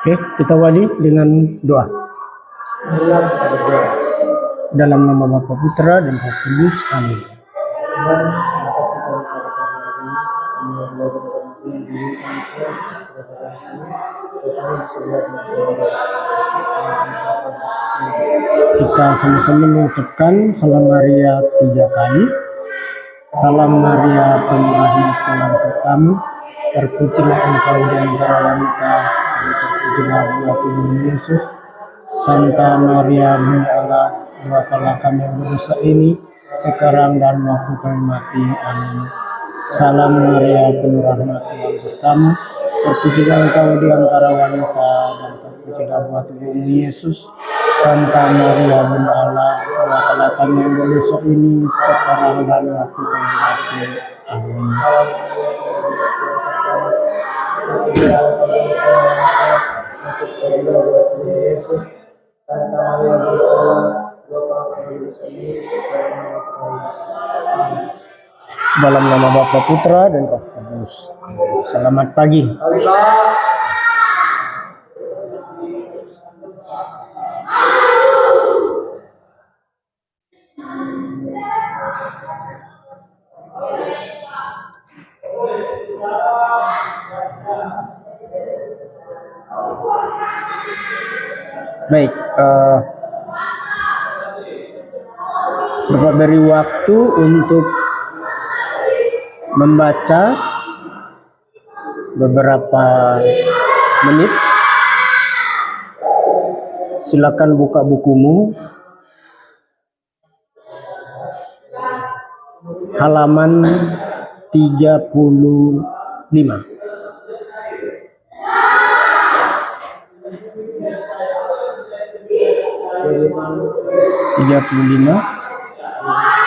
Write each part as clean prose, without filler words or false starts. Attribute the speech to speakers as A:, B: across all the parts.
A: Oke, kita awali dengan doa. Dalam nama Bapa, Putra, dan Roh Kudus. Amin. Kita sama-sama mengucapkan Salam Maria 3 kali. Salam Maria, penuh rahmat, Tuhan sertamu, terpujilah engkau di antara wanita, dan terpujilah buah tubuhmu Yesus. Santa Maria, Bunda Allah, doakanlah kami yang berdosa ini, sekarang dan waktu kami mati. Amin. Salam Maria, penuh rahmat, Tuhan sertamu, terpujilah engkau di antara wanita, dan terpujilah buah tubuhmu Yesus. Santa Maria, Bunda Allah, doakanlah kami yang berdosa ini, sekarang dan waktu kami mati. Amin. Dalam nama Bapa, Putra, dan Roh Kudus. Selamat pagi. Baik, Bapak beri waktu untuk membaca beberapa menit silakan buka bukumu. Halaman 35.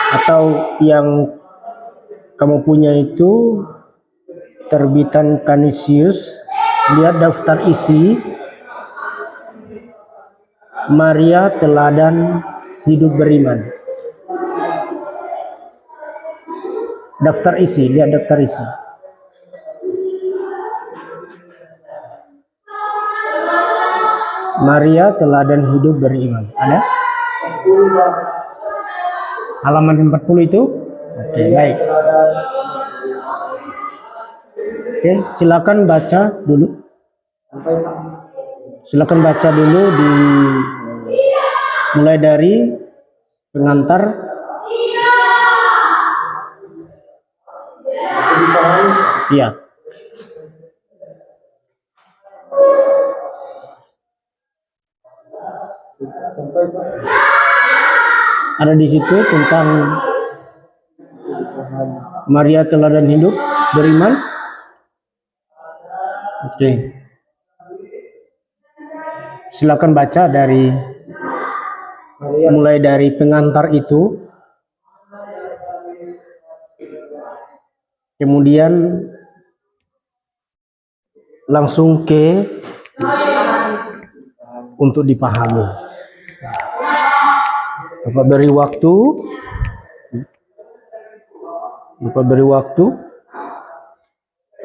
A: Atau yang kamu punya itu terbitan Canisius, lihat daftar isi Maria teladan hidup beriman. Daftar isi, lihat daftar isi. Maria teladan hidup beriman. Ada? Halaman 40 itu? Oke, baik. Oke, silakan baca dulu. Silakan baca dulu mulai dari pengantar. Iya. Ada di situ tentang Maria teladan hidup beriman. Oke. Silakan baca mulai dari pengantar itu. Kemudian langsung ke untuk dipahami. Bapak beri waktu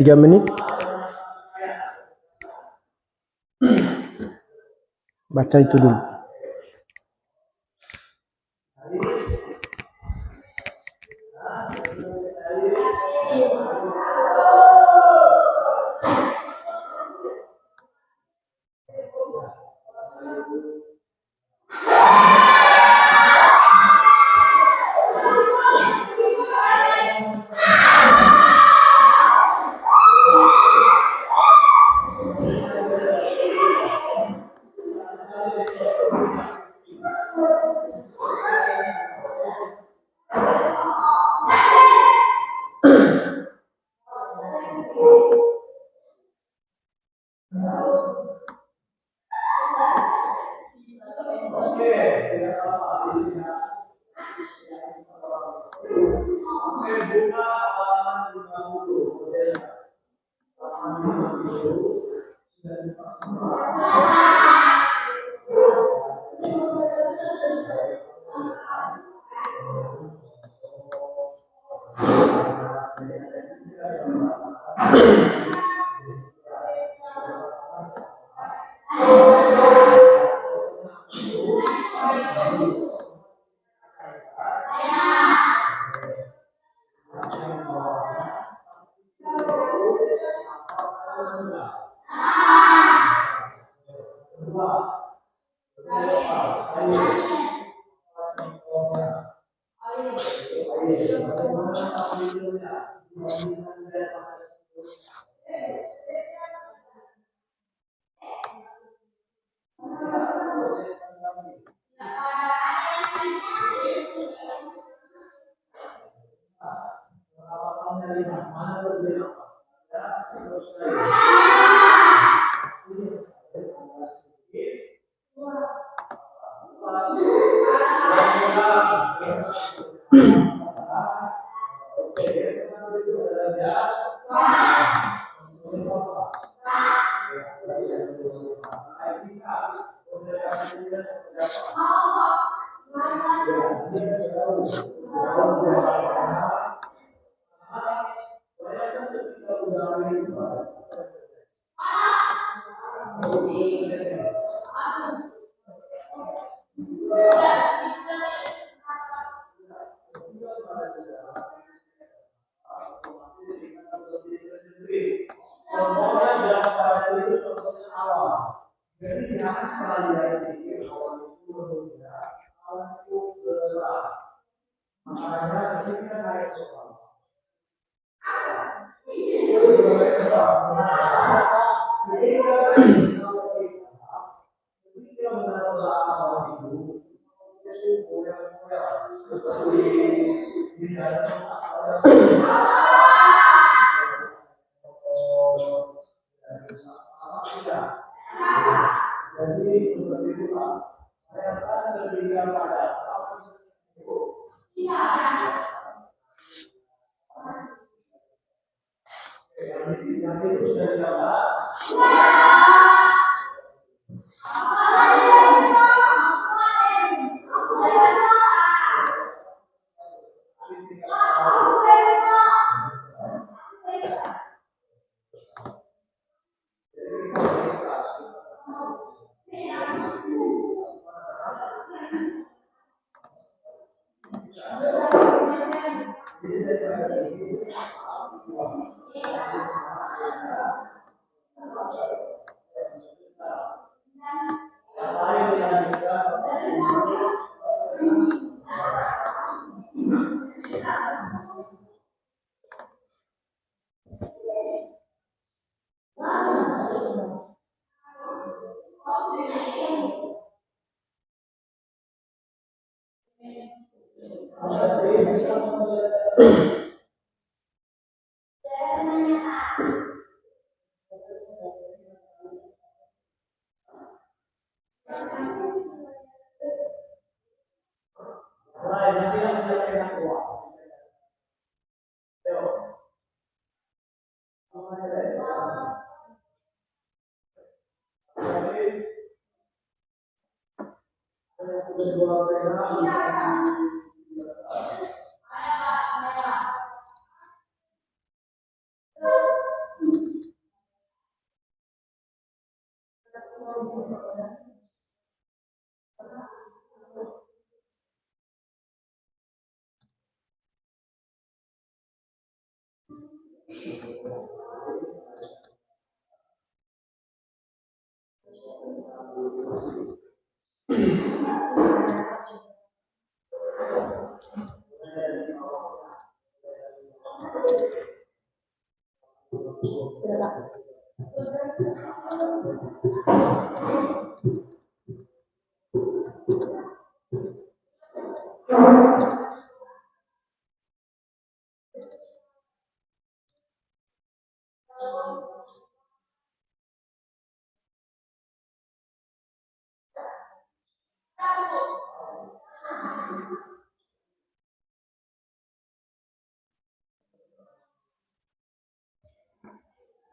A: 3 menit. Baca itu dulu.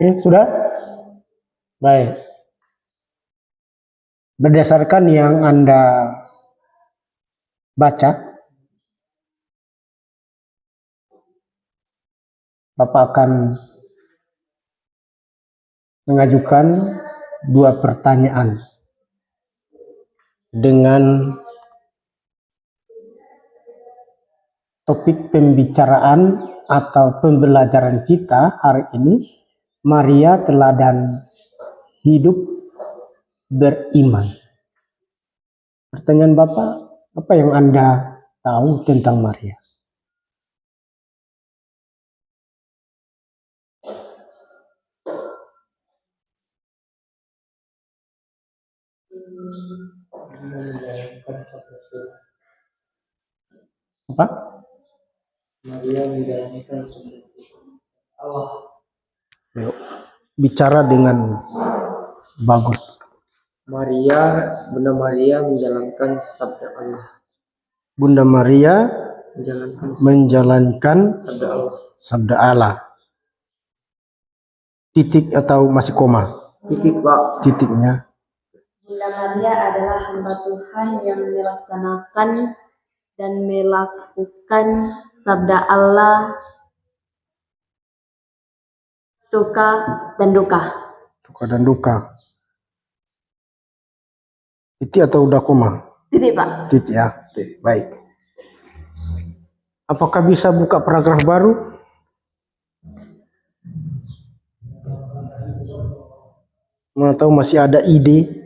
A: Sudah? Baik. Berdasarkan yang Anda baca, Bapak akan mengajukan 2 pertanyaan dengan topik pembicaraan atau pembelajaran kita hari ini, Maria teladan hidup beriman. Pertanyaan Bapak, apa yang Anda tahu tentang Maria? Apa?
B: Maria menjalankan Allah.
A: Bicara dengan bagus.
B: Bunda Maria menjalankan sabda Allah.
A: Bunda Maria menjalankan sabda Allah. Titik atau masih koma?
B: Titik, Pak.
A: Titiknya.
C: Bunda Maria adalah hamba Tuhan yang melaksanakan dan melakukan sabda Allah, suka dan duka.
A: Suka dan duka. Titik atau udah koma?
C: Titik, Pak.
A: Titik ya. Oke, baik. Apakah bisa buka paragraf baru? Mau tahu masih ada ide?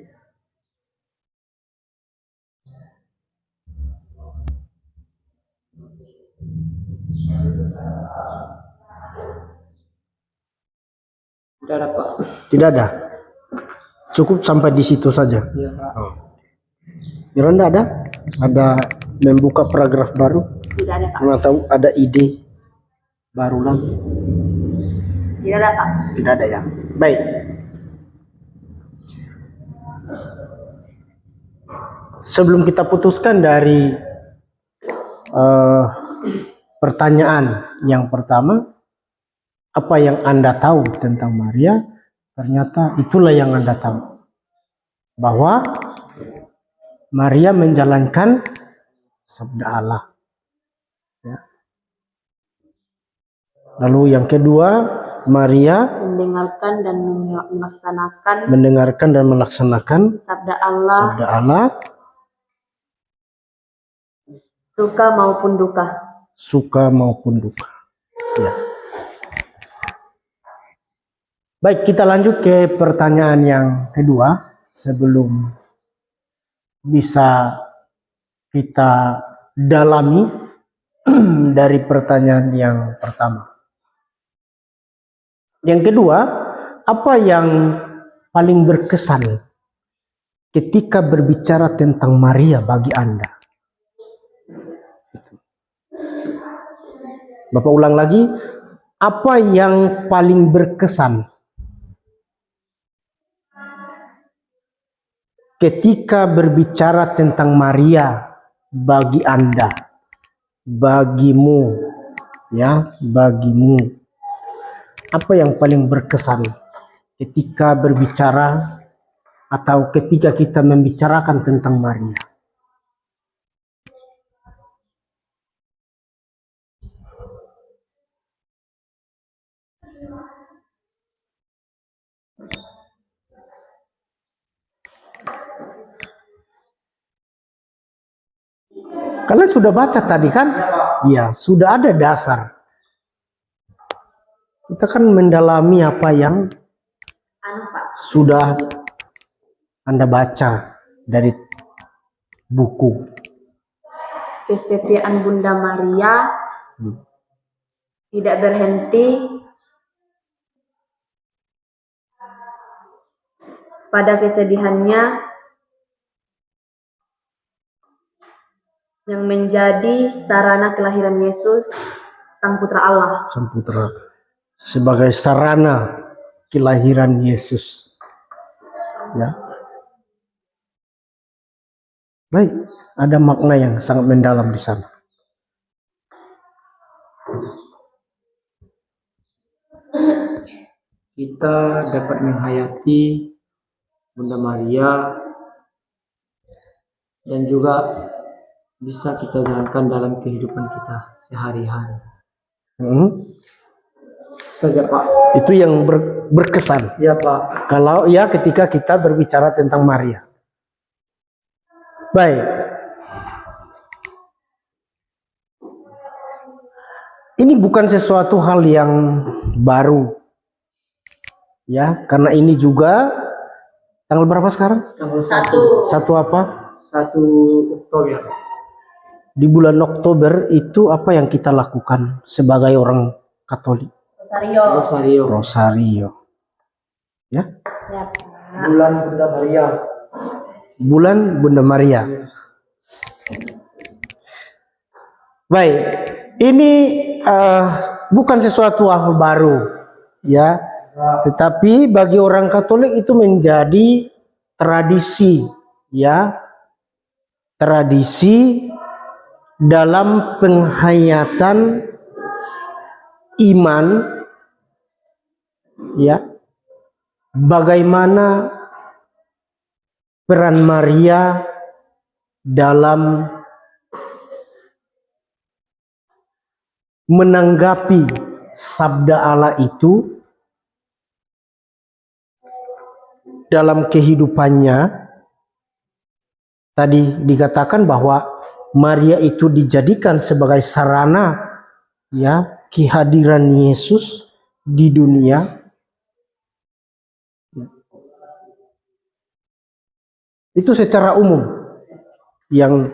B: Tidak ada, Pak.
A: Tidak ada. Cukup sampai di situ saja.
B: Iya, Pak.
A: Oh. Miranda ada? Ada membuka paragraf baru?
C: Tidak ada, Pak.
A: Mau tahu ada ide baru lagi?
C: Tidak ada, Pak.
A: Tidak ada ya. Baik. sebelum kita putuskan dari pertanyaan yang pertama, apa yang Anda tahu tentang Maria? Ternyata itulah yang Anda tahu, bahwa Maria menjalankan sabda Allah. Ya. Lalu yang kedua, Maria mendengarkan dan melaksanakan
C: sabda Allah,
A: sabda Allah,
C: suka maupun duka.
A: suka maupun duka. Ya. Baik, kita lanjut ke pertanyaan yang kedua sebelum bisa kita dalami dari pertanyaan yang pertama. Yang kedua, apa yang paling berkesan ketika berbicara tentang Maria bagi Anda? Bapak ulang lagi, apa yang paling berkesan ketika berbicara tentang Maria bagi Anda, bagimu, ya, bagimu. Apa yang paling berkesan ketika berbicara atau ketika kita membicarakan tentang Maria? Kalian sudah baca tadi kan? Ya, sudah ada dasar. Kita kan mendalami apa yang sudah Anda baca dari buku.
C: Kesetiaan Bunda Maria tidak berhenti pada kesedihannya yang menjadi sarana kelahiran Yesus, Sang Putra Allah.
A: Sang Putra sebagai sarana kelahiran Yesus. Ya. Baik, ada makna yang sangat mendalam di sana.
B: Kita dapat menghayati Bunda Maria dan juga bisa kita jalankan dalam kehidupan kita sehari-hari. Saja Pak.
A: Itu yang berkesan.
B: Ya Pak.
A: Kalau ya ketika kita berbicara tentang Maria. Baik. Ini bukan sesuatu hal yang baru. Ya, karena ini juga tanggal berapa sekarang?
B: Tanggal
C: 1.
A: Satu apa?
B: 1 Oktober.
A: Di bulan Oktober itu apa yang kita lakukan sebagai orang Katolik? Rosario. Ya?
C: Ya,
B: Bulan Bunda Maria.
A: Bulan Bunda Maria. Baik, ini bukan sesuatu hal baru, ya. Tetapi bagi orang Katolik itu menjadi tradisi, ya. Tradisi dalam penghayatan iman, ya, bagaimana peran Maria dalam menanggapi sabda Allah itu dalam kehidupannya. Tadi dikatakan bahwa Maria itu dijadikan sebagai sarana, ya, kehadiran Yesus di dunia. Itu secara umum yang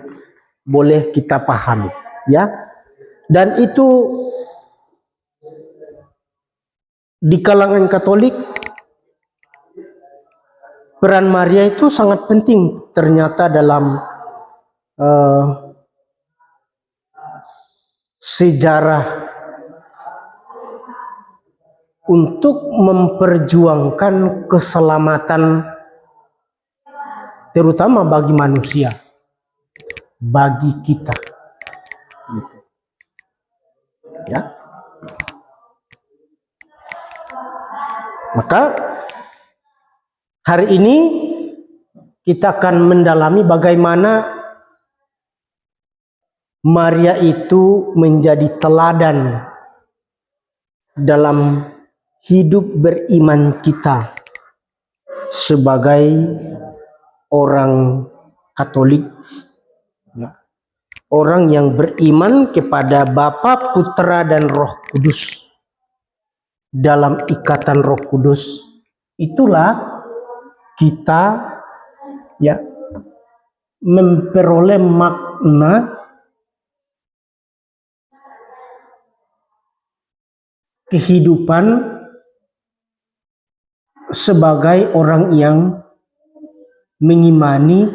A: boleh kita pahami, ya. Dan itu di kalangan Katolik peran Maria itu sangat penting ternyata dalam sejarah untuk memperjuangkan keselamatan terutama bagi manusia, bagi kita. Gitu. Ya. Maka hari ini kita akan mendalami bagaimana Maria itu menjadi teladan dalam hidup beriman kita sebagai orang Katolik, ya. Orang yang beriman kepada Bapa, Putra, dan Roh Kudus. Dalam ikatan Roh Kudus itulah kita ya memperoleh makna kehidupan sebagai orang yang mengimani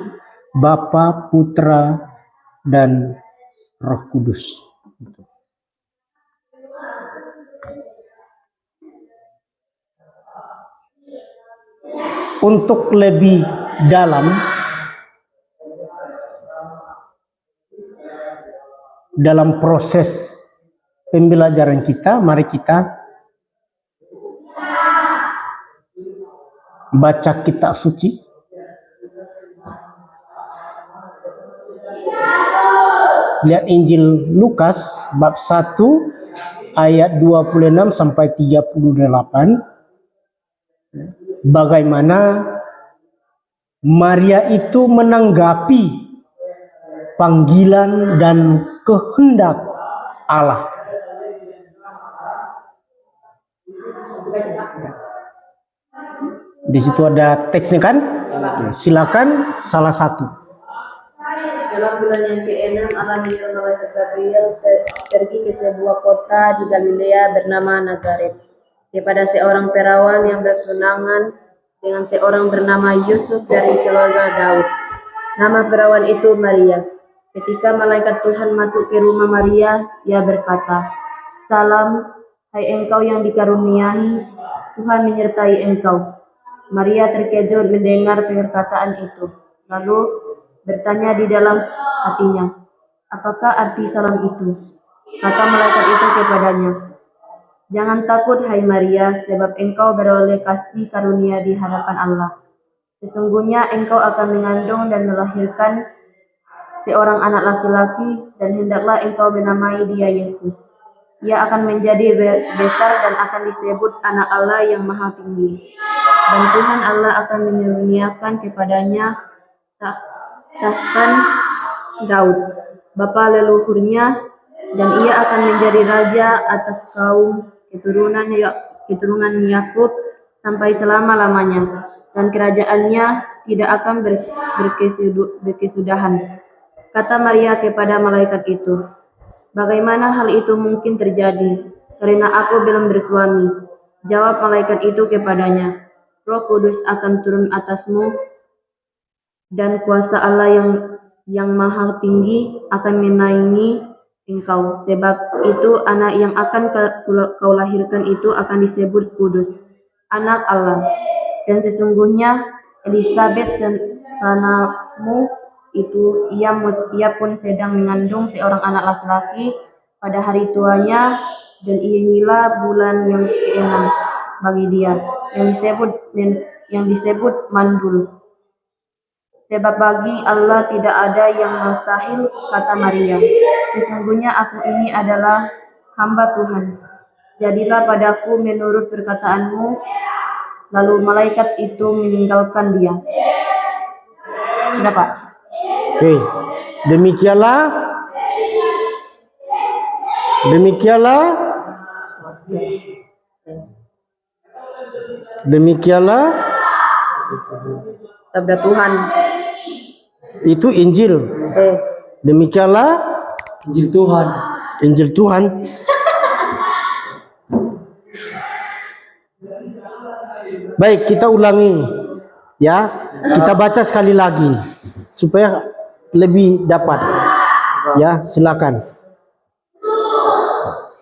A: Bapa, Putra, dan Roh Kudus. Untuk lebih dalam proses pembelajaran kita, mari kita baca kitab suci. Lihat Injil Lukas bab 1 ayat 26 sampai 38. Bagaimana Maria itu menanggapi panggilan dan kehendak Allah. Di situ ada teksnya kan? Silakan salah satu.
C: Dalam bulan yang ke-6, Allah menyuruh malaikat Gabriel pergi ke sebuah kota di Galilea bernama Nazaret, kepada seorang perawan yang bertunangan dengan seorang bernama Yusuf dari keluarga Daud. Nama perawan itu Maria. Ketika malaikat Tuhan masuk ke rumah Maria, ia berkata, "Salam, hai engkau yang dikaruniai, Tuhan menyertai engkau." Maria terkejut mendengar perkataan itu, lalu bertanya di dalam hatinya, "Apakah arti salam itu?" Kata malaikat itu kepadanya, "Jangan takut, hai Maria, sebab engkau beroleh kasih karunia di hadapan Allah. Sesungguhnya engkau akan mengandung dan melahirkan seorang anak laki-laki, dan hendaklah engkau menamai dia Yesus. Ia akan menjadi besar dan akan disebut Anak Allah yang Maha Tinggi. Dan Tuhan Allah akan menuruniakan kepadanya tahta Daud, bapa leluhurnya, dan ia akan menjadi raja atas kaum keturunan Yakub sampai selama-lamanya, dan kerajaannya tidak akan berkesudahan." Kata Maria kepada malaikat itu, "Bagaimana hal itu mungkin terjadi, karena aku belum bersuami?" Jawab malaikat itu kepadanya, "Roh Kudus akan turun atasmu, dan kuasa Allah yang Maha Tinggi akan menaungi engkau. Sebab itu anak yang akan kau lahirkan itu akan disebut kudus, Anak Allah. Dan sesungguhnya Elisabet sanamu itu, ia pun sedang mengandung seorang anak laki-laki pada hari tuanya, dan inilah bulan yang ke-6 bagi dia, yang disebut mandul. Sebab bagi Allah tidak ada yang mustahil," kata Maria. "Sesungguhnya aku ini adalah hamba Tuhan. Jadilah padaku menurut perkataanmu." Lalu malaikat itu meninggalkan dia. Sudah, Pak.
A: Oke, demikianlah
C: Sabda Tuhan.
A: itu Injil. Demikianlah Injil Tuhan. Baik, kita ulangi ya. Kita baca sekali lagi supaya lebih dapat. Ya, silakan.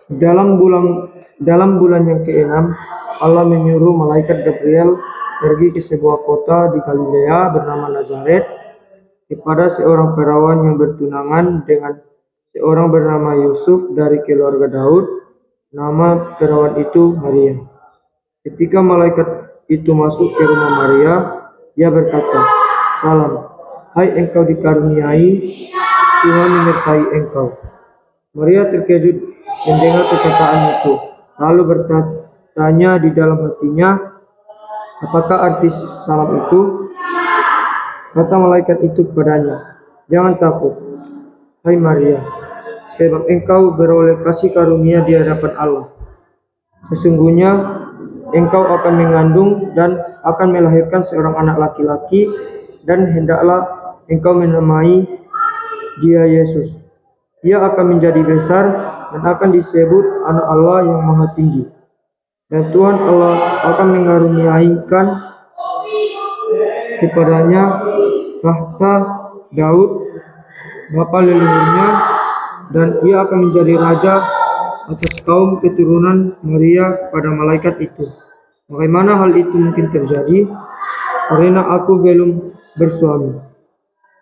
B: Dalam bulan yang ke-6, Allah menyuruh malaikat Gabriel pergi ke sebuah kota di Galilea bernama Nazaret, kepada seorang perawan yang bertunangan dengan seorang bernama Yusuf dari keluarga Daud. Nama perawan itu Maria. Ketika malaikat itu masuk ke rumah Maria, ia berkata, "Salam, hai engkau dikaruniai, Tuhan menyertai engkau." Maria terkejut mendengar perkataan itu, lalu bertanya di dalam hatinya, "Apakah arti salam itu?" Kata malaikat itu kepadanya, "Jangan takut, hai Maria, sebab engkau beroleh kasih karunia di hadapan Allah. Sesungguhnya engkau akan mengandung dan akan melahirkan seorang anak laki-laki, dan hendaklah engkau menamai dia Yesus. Ia akan menjadi besar dan akan disebut Anak Allah yang Maha Tinggi. Dan Tuhan Allah akan mengaruniaikan kepadanya tahta Daud bapa leluhurnya, dan ia akan menjadi raja atas kaum keturunan Maria." Kepada malaikat itu, "Bagaimana hal itu mungkin terjadi? Karena aku belum bersuami."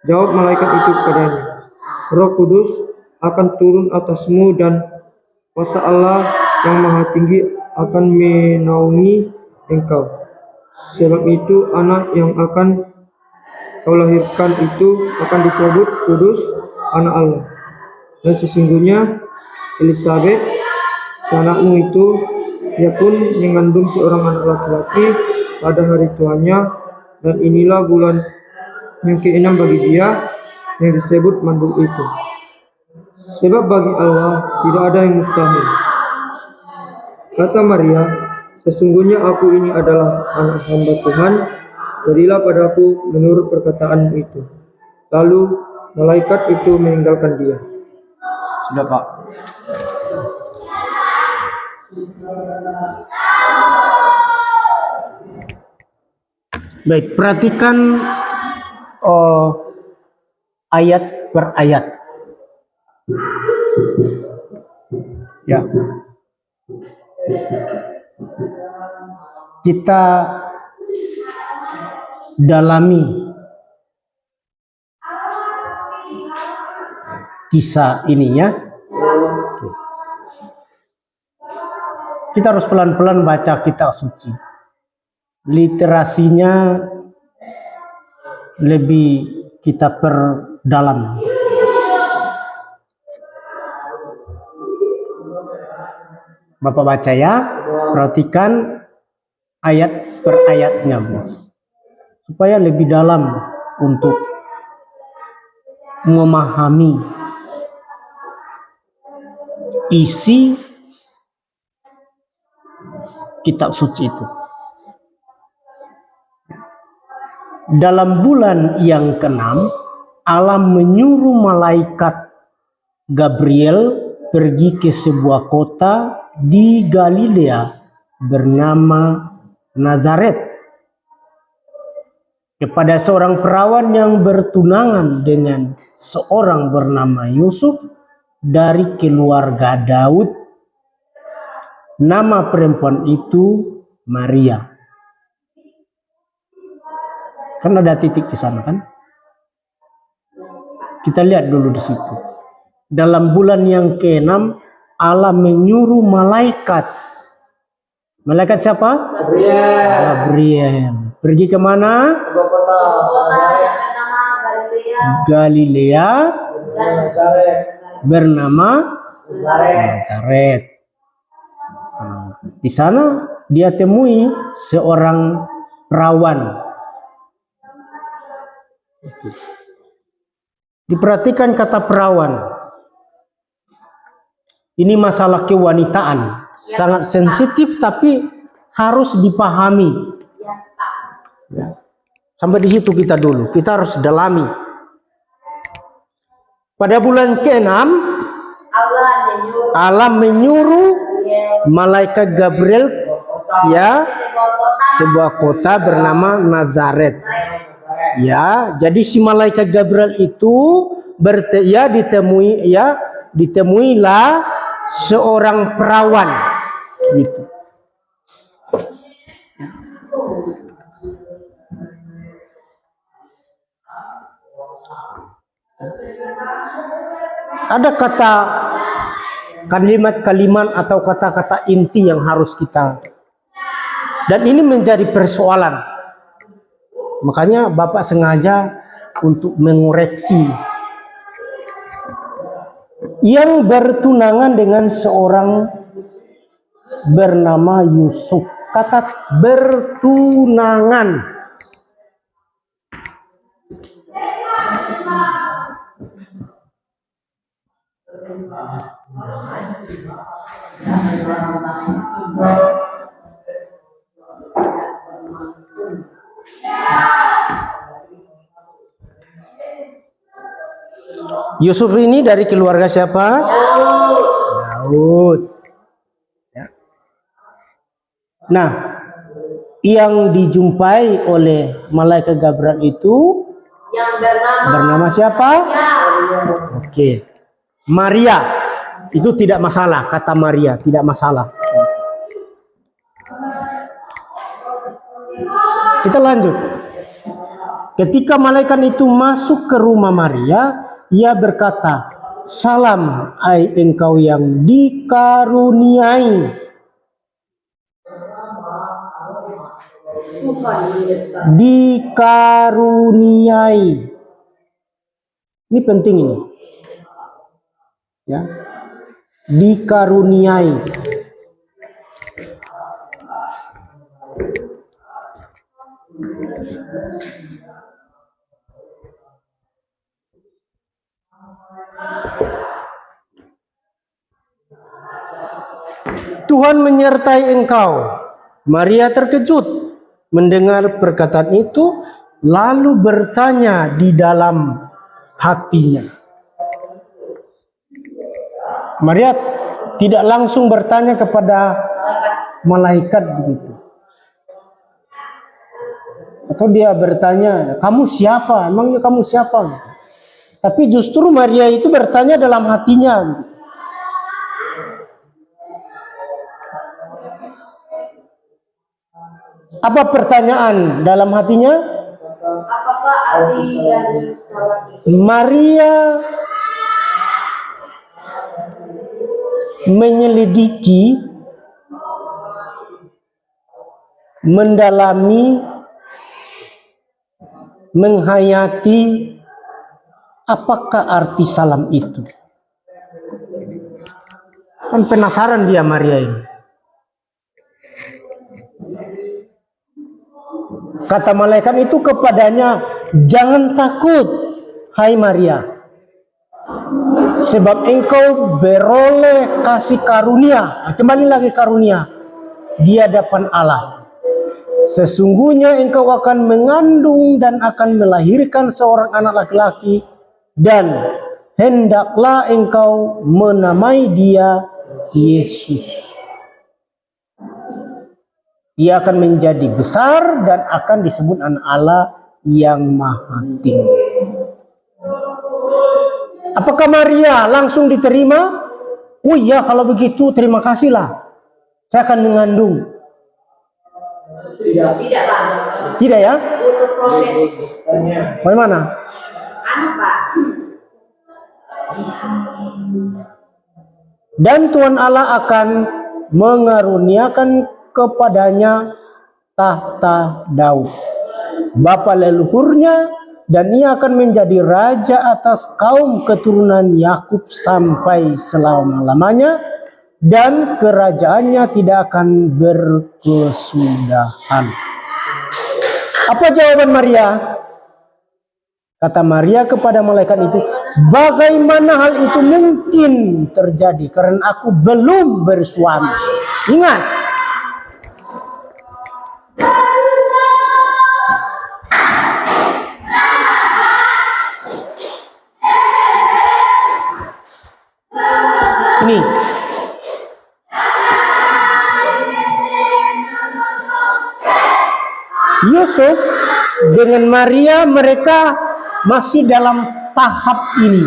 B: Jawab malaikat itu kepadanya, "Roh Kudus akan turun atasmu dan kuasa Allah yang Maha Tinggi akan menaungi engkau. Sebab itu anak yang akan kau lahirkan itu akan disebut kudus, Anak Allah. Dan sesungguhnya Elisabet, seanakmu itu, ia pun mengandung seorang anak laki-laki pada hari tuanya, dan inilah bulan yang ke-6 bagi dia yang disebut mandul itu. Sebab bagi Allah tidak ada yang mustahil." Kata Maria, "Sesungguhnya aku ini adalah anak hamba Tuhan, jadilah padaku menurut perkataanmu itu." Lalu malaikat itu meninggalkan dia. Sudah, Pak.
A: Baik, perhatikan ayat per ayat. Ya. Kita dalami kisah ini ya. Kita harus pelan-pelan baca kitab suci. Literasinya lebih kita perdalam. Bapak baca ya, perhatikan ayat per ayatnya, Bu, supaya lebih dalam untuk memahami isi kitab suci itu. Dalam bulan yang ke-6, Allah menyuruh malaikat Gabriel pergi ke sebuah kota di Galilea bernama Nazaret, kepada seorang perawan yang bertunangan dengan seorang bernama Yusuf dari keluarga Daud. Nama perempuan itu Maria. Kan ada titik di sana kan? Kita lihat dulu di situ. Dalam bulan yang ke-6, Allah menyuruh malaikat. Malaikat siapa? Gabriel. Pergi kemana?
C: Kota yang bernama
A: Galilea bernama Nazaret. Di sana dia temui seorang perawan. Diperhatikan kata perawan. Ini masalah kewanitaan, sangat sensitif tapi harus dipahami. Ya. Sampai di situ kita dulu, kita harus dalami. Pada bulan ke-6, Allah menyuruh malaikat Gabriel ya sebuah kota bernama Nazaret. Ya, jadi si malaikat Gabriel itu ditemuilah seorang perawan gitu. Ada kalimat-kalimat atau kata-kata inti yang harus kita, dan ini menjadi persoalan. Makanya Bapak sengaja untuk mengoreksi. Yang bertunangan dengan seorang bernama Yusuf. Kata bertunangan. Yusuf ini dari keluarga siapa? Daud. Ya. Nah, yang dijumpai oleh malaikat Gabriel itu
C: yang
A: bernama siapa? Oke. Maria. Itu tidak masalah, kata Maria, tidak masalah. Kita lanjut. Ketika malaikat itu masuk ke rumah Maria, ia berkata, "Salam, hai engkau yang dikaruniai." Dikaruniai. Ini penting ini. Ya. Dikaruniai. Tuhan menyertai engkau. Maria terkejut mendengar perkataan itu, lalu bertanya di dalam hatinya. Maria tidak langsung bertanya kepada malaikat begitu. Atau dia bertanya, "Kamu siapa? Emangnya kamu siapa?" Tapi justru Maria itu bertanya dalam hatinya begitu. Apa pertanyaan dalam hatinya?
C: Apakah arti dari salam itu?
A: Maria menyelidiki, mendalami, menghayati apakah arti salam itu. Kan penasaran dia Maria ini. Kata malaikat itu kepadanya, "Jangan takut, hai Maria, sebab engkau beroleh kasih karunia." Kembali lagi karunia di hadapan Allah. "Sesungguhnya engkau akan mengandung dan akan melahirkan seorang anak laki-laki, dan hendaklah engkau menamai dia Yesus. Ia akan menjadi besar dan akan disebut anak Allah yang Maha Tinggi." Apakah Maria langsung diterima? "Oh iya, kalau begitu terima kasihlah, saya akan mengandung."
C: Tidak, Pak.
A: Tidak ya?
C: Butuh proses.
A: Bagaimana?
C: Pak.
A: Dan Tuhan Allah akan mengaruniakan kepadanya tahta Daud, bapa leluhurnya, dan ia akan menjadi raja atas kaum keturunan Yakub sampai selama-lamanya, dan kerajaannya tidak akan berkesudahan. Apa jawaban Maria? Kata Maria kepada malaikat itu, "Bagaimana hal itu mungkin terjadi karena aku belum bersuami?" Ingat, ini Yusuf dengan Maria, mereka masih dalam tahap ini.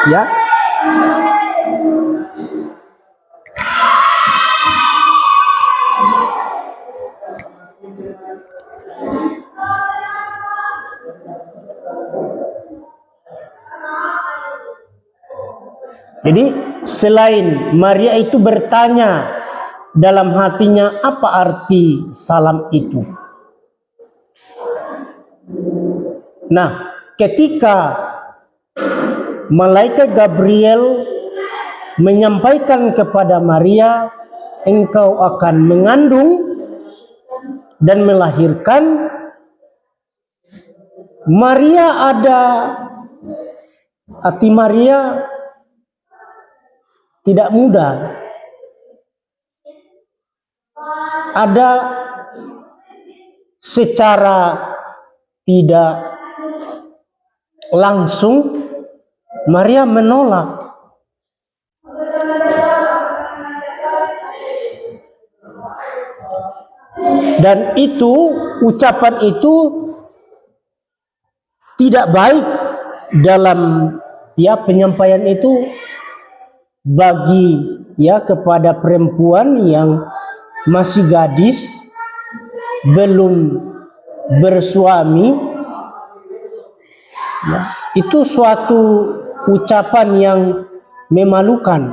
A: Ya. Jadi selain Maria itu bertanya dalam hatinya apa arti salam itu. Nah, ketika malaikat Gabriel menyampaikan kepada Maria, engkau akan mengandung dan melahirkan, hati Maria tidak mudah. Ada secara tidak langsung Maria menolak. Dan itu, ucapan itu tidak baik dalam penyampaian itu bagi kepada perempuan yang masih gadis, belum bersuami. Itu suatu ucapan yang memalukan.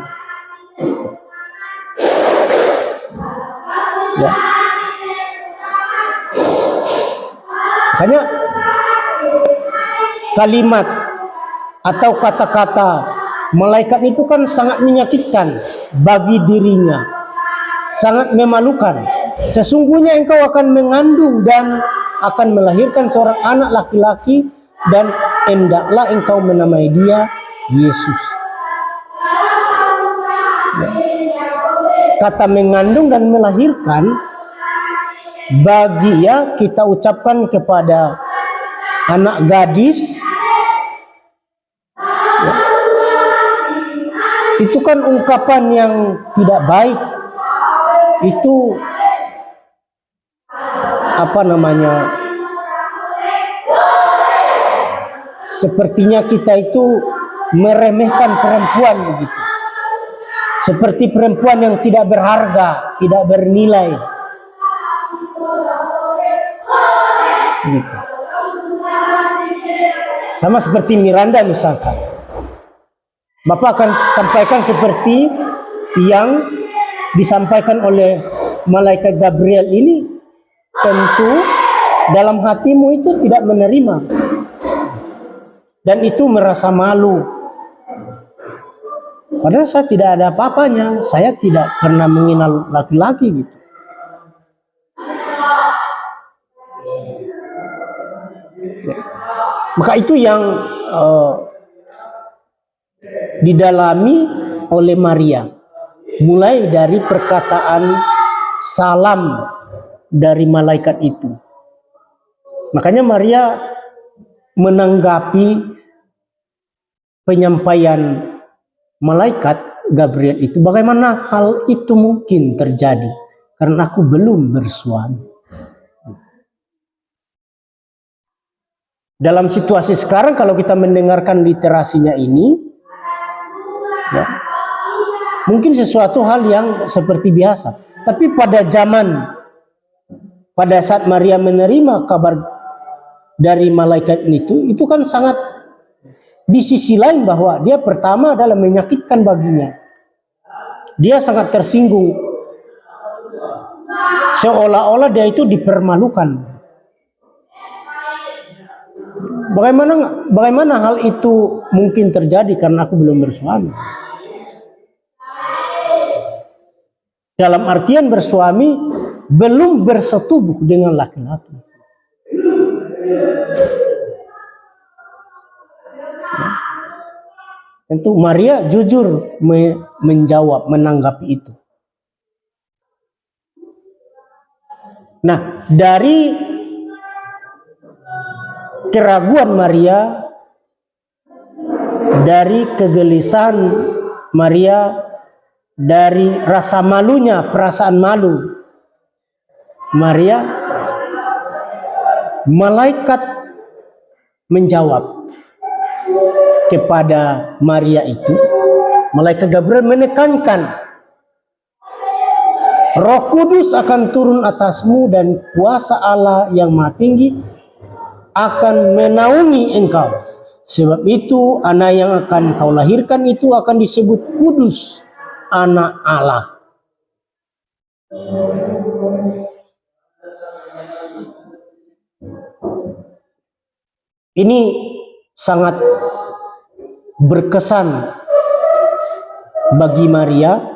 A: Makanya kalimat atau kata-kata malaikat itu kan sangat menyakitkan bagi dirinya, sangat memalukan. Sesungguhnya engkau akan mengandung dan akan melahirkan seorang anak laki-laki, dan hendaklah engkau menamai dia Yesus. Kata mengandung dan melahirkan bagi kita ucapkan kepada anak gadis, itu kan ungkapan yang tidak baik. Itu sepertinya kita itu meremehkan perempuan begitu. Seperti perempuan yang tidak berharga, tidak bernilai. Gitu. Sama seperti Miranda misalkan. Bapak akan sampaikan seperti yang disampaikan oleh malaikat Gabriel ini, tentu dalam hatimu itu tidak menerima. Dan itu merasa malu. Padahal saya tidak ada apa-apanya. Saya tidak pernah mengenal laki-laki gitu. Maka itu yang didalami oleh Maria. Mulai dari perkataan salam dari malaikat itu. Makanya Maria menanggapi penyampaian malaikat Gabriel itu, bagaimana hal itu mungkin terjadi karena aku belum bersuami. Dalam situasi sekarang kalau kita mendengarkan literasinya ini, mungkin sesuatu hal yang seperti biasa. Tapi pada saat Maria menerima kabar dari malaikat itu kan sangat, di sisi lain bahwa dia pertama adalah menyakitkan baginya. Dia sangat tersinggung. Seolah-olah dia itu dipermalukan. Bagaimana hal itu mungkin terjadi karena aku belum bersuami? Dalam artian bersuami, belum bersetubuh dengan laki-laki. Tentu Maria jujur menjawab, menanggapi itu. Nah, dari keraguan Maria, dari kegelisahan Maria, dari rasa malunya, perasaan malu Maria, malaikat menjawab kepada Maria itu. Malaikat Gabriel menekankan, Roh Kudus akan turun atasmu dan kuasa Allah yang Maha Tinggi akan menaungi engkau, Sebab itu anak yang akan kau lahirkan itu akan disebut kudus, anak Allah. Ini sangat berkesan bagi Maria.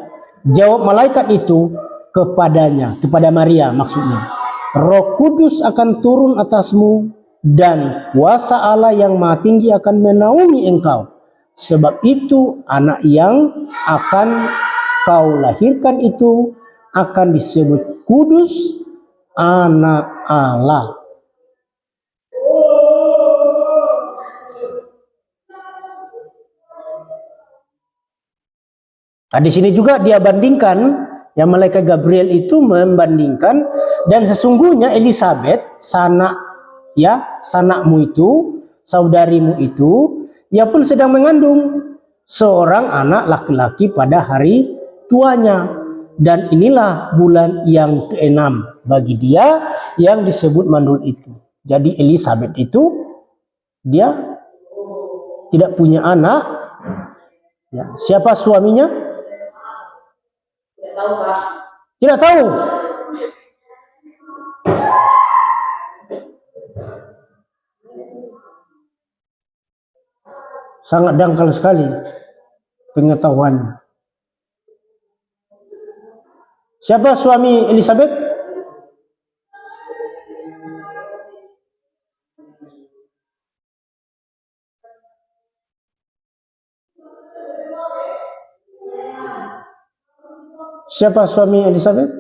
A: Jawab malaikat itu kepadanya, kepada Maria maksudnya, Roh Kudus akan turun atasmu dan kuasa Allah yang Maha Tinggi akan menaungi engkau. Sebab itu anak yang akan kau lahirkan itu akan disebut kudus, anak Allah. Nah, di sini juga dia bandingkan, yang malaikat Gabriel itu membandingkan, dan sesungguhnya Elizabeth, sanakmu itu, saudarimu itu, ia pun sedang mengandung seorang anak laki-laki pada hari tuanya. Dan inilah bulan yang ke-6 bagi dia yang disebut mandul itu. Jadi Elizabeth itu, dia tidak punya anak. Ya, siapa suaminya?
C: Tidak tahu, Pak.
A: Tidak tahu. Sangat dangkal sekali pengetahuannya. Siapa suami Elizabeth? Siapa suami Elizabeth?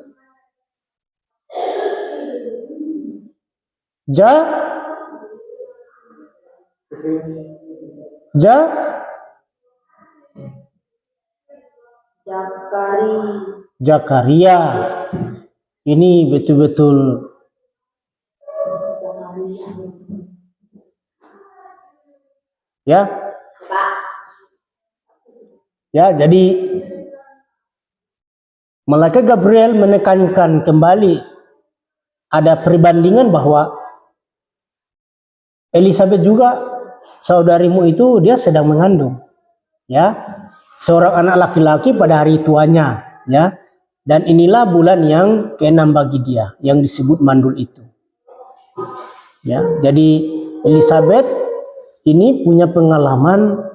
A: Zakaria. Ini betul-betul ya. Ya, jadi malaikat Gabriel menekankan kembali ada perbandingan bahwa Elizabeth juga saudarimu itu dia sedang mengandung, ya, seorang anak laki-laki pada hari tuanya, ya, dan inilah bulan yang ke-6 bagi dia yang disebut mandul itu, ya. Jadi Elizabeth ini punya pengalaman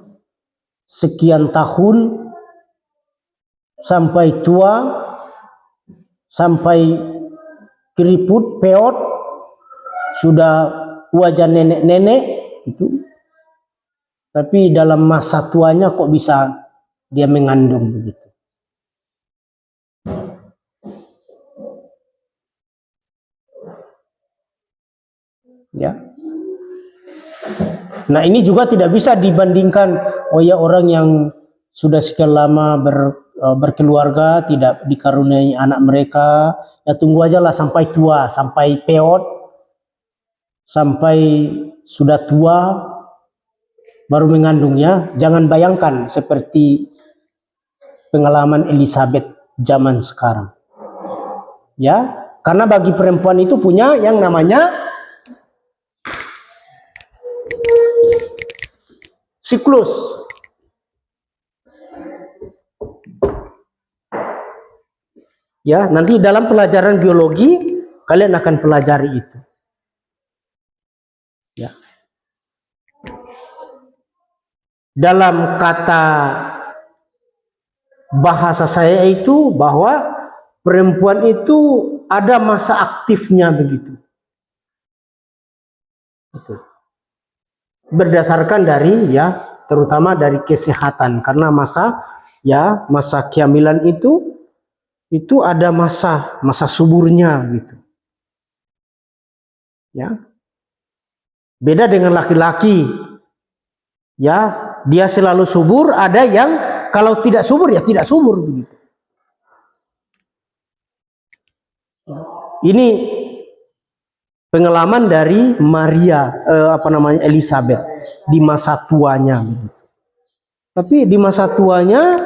A: sekian tahun sampai tua, sampai keriput, peot, sudah wajah nenek-nenek itu. Tapi dalam masa tuanya kok bisa dia mengandung begitu. Ya. Nah, ini juga tidak bisa dibandingkan, oh ya, orang yang sudah sekian lama berkeluarga tidak dikaruniai anak mereka, ya tunggu aja lah sampai tua, sampai peot, sampai sudah tua baru mengandungnya. Jangan bayangkan seperti pengalaman Elizabeth zaman sekarang, ya, karena bagi perempuan itu punya yang namanya siklus. Ya, nanti dalam pelajaran biologi kalian akan pelajari itu. Ya. Dalam kata bahasa saya itu bahwa perempuan itu ada masa aktifnya begitu. Itu. Berdasarkan dari, ya, terutama dari kesehatan, karena masa kehamilan itu ada masa suburnya gitu. Ya. Beda dengan laki-laki. Ya, dia selalu subur, ada yang kalau tidak subur ya tidak subur begitu. Ini pengalaman dari Maria, Elizabeth di masa tuanya begitu. Tapi di masa tuanya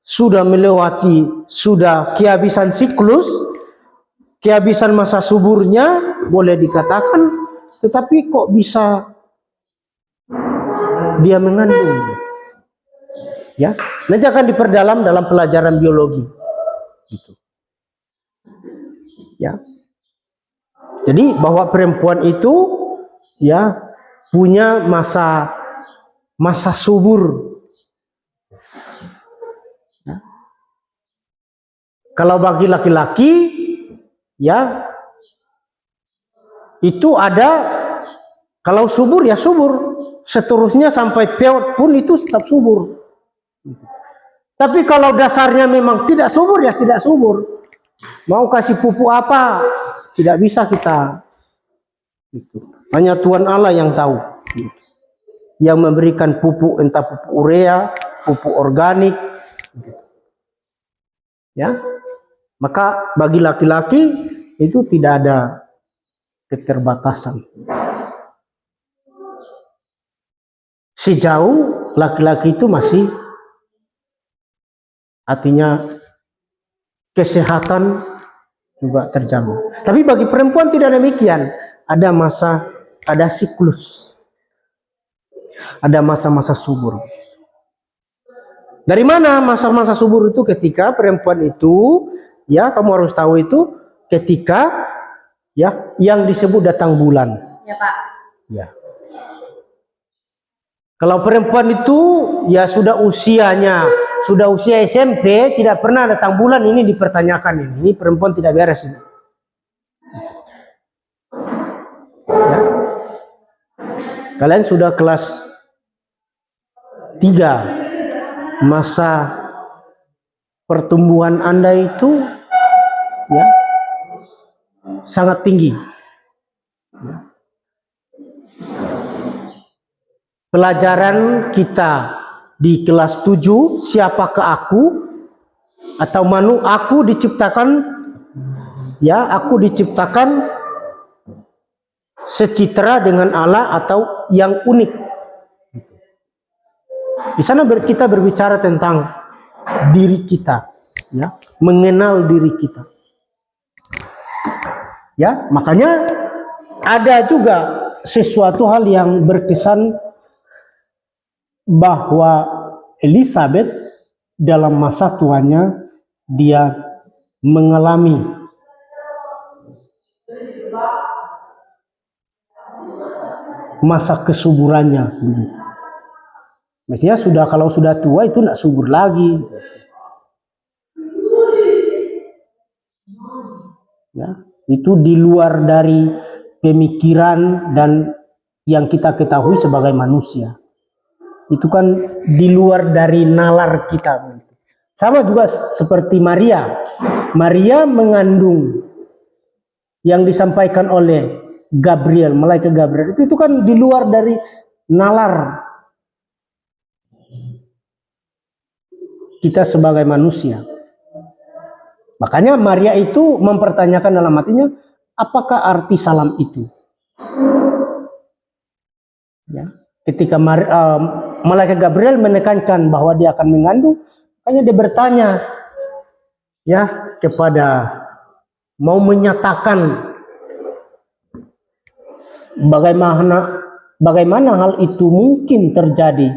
A: sudah melewati, sudah kehabisan siklus, kehabisan masa suburnya boleh dikatakan, tetapi kok bisa
D: dia mengandung. Ya, nanti akan diperdalam dalam pelajaran biologi. Gitu. Ya. Jadi bahwa perempuan itu ya punya masa subur. Ya. Kalau bagi laki-laki ya itu ada, kalau subur ya subur, seterusnya sampai peot pun itu tetap subur. Tapi kalau dasarnya memang tidak subur ya tidak subur. Mau kasih pupuk apa tidak bisa kita. Hanya Tuhan Allah yang tahu. Yang memberikan pupuk, entah pupuk urea, pupuk organik. Ya, maka bagi laki-laki itu tidak ada keterbatasan. Sejauh laki-laki itu masih, artinya kesehatan juga terjamin. Tapi bagi perempuan tidak demikian. Ada masa, ada siklus. Ada masa-masa subur. Dari mana masa-masa subur itu? Ketika perempuan itu, ya kamu harus tahu itu, ketika ya yang disebut datang bulan.
C: Ya Pak.
D: Ya. Kalau perempuan itu ya sudah usia SMP, tidak pernah datang bulan, ini dipertanyakan ini perempuan tidak beres ini. Ya. Kalian sudah kelas 3, masa pertumbuhan Anda itu ya sangat tinggi. Ya. Pelajaran kita di kelas 7, siapakah aku? Atau aku diciptakan, ya aku diciptakan secitra dengan Allah atau yang unik. Di sana kita berbicara tentang diri kita, ya, mengenal diri kita. Ya, makanya ada juga sesuatu hal yang berkesan bahwa Elizabeth dalam masa tuanya dia mengalami masa kesuburannya. Mestinya kalau sudah tua itu tidak subur lagi. Ya, itu di luar dari pemikiran dan yang kita ketahui sebagai manusia. Itu kan di luar dari nalar kita. Sama juga seperti Maria. Maria mengandung yang disampaikan oleh Gabriel, malaikat Gabriel. Itu kan di luar dari nalar kita sebagai manusia. Makanya Maria itu mempertanyakan dalam hatinya, apakah arti salam itu? Ya. Ketika malaikat Gabriel menekankan bahwa dia akan mengandung, makanya dia bertanya ya kepada, mau menyatakan bagaimana hal itu mungkin terjadi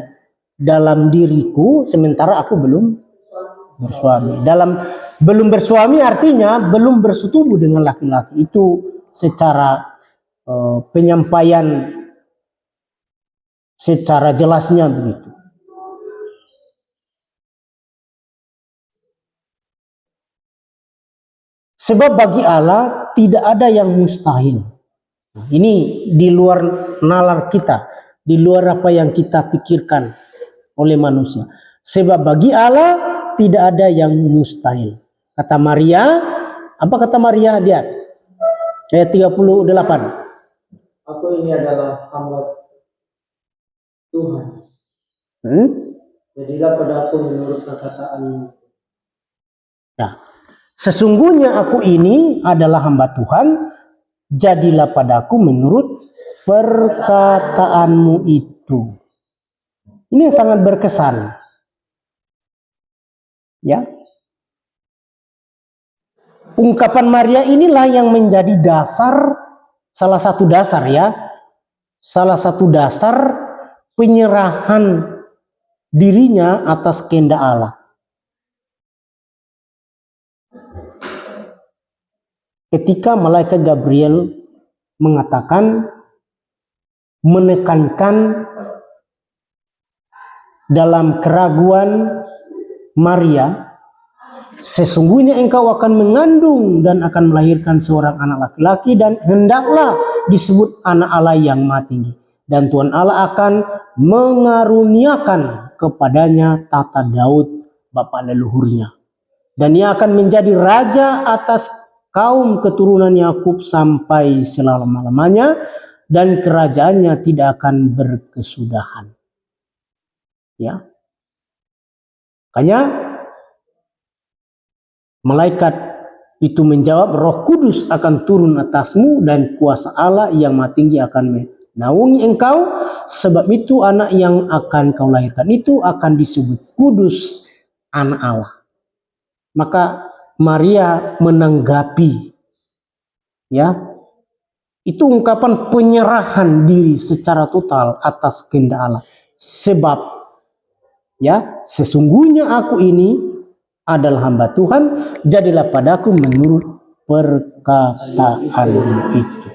D: dalam diriku sementara aku belum bersuami. Belum bersuami artinya belum bersetubuh dengan laki-laki. Itu secara penyampaian secara jelasnya begitu. Sebab bagi Allah tidak ada yang mustahil. Ini di luar nalar kita, di luar apa yang kita pikirkan oleh manusia. Sebab bagi Allah tidak ada yang mustahil. Kata Maria, apa kata Maria? Lihat ayat 38.
B: Aku ini adalah hamba Tuhan. Jadilah padaku menurut perkataanmu.
D: Nah, sesungguhnya aku ini adalah hamba Tuhan, jadilah padaku menurut perkataanmu itu. Ini sangat berkesan. Ya. Ungkapan Maria inilah yang menjadi dasar, salah satu dasar ya. Salah satu dasar penyerahan dirinya atas kehendak Allah. Ketika malaikat Gabriel mengatakan, menekankan dalam keraguan Maria, sesungguhnya engkau akan mengandung dan akan melahirkan seorang anak laki-laki dan hendaklah disebut anak Allah yang Maha Tinggi. Dan Tuhan Allah akan mengaruniakan kepadanya tata Daud bapa leluhurnya. Dan ia akan menjadi raja atas kaum keturunan Yakub sampai selama-lamanya, dan kerajaannya tidak akan berkesudahan. Ya. Makanya malaikat itu menjawab, Roh Kudus akan turun atasmu dan kuasa Allah yang Maha Tinggi akan menaungi engkau. Sebab itu anak yang akan kau lahirkan itu akan disebut kudus, anak Allah. Maka Maria menanggapi, ya, itu ungkapan penyerahan diri secara total atas kehendak Allah. Sebab, ya, sesungguhnya aku ini adalah hamba Tuhan, jadilah padaku menurut perkataanmu itu.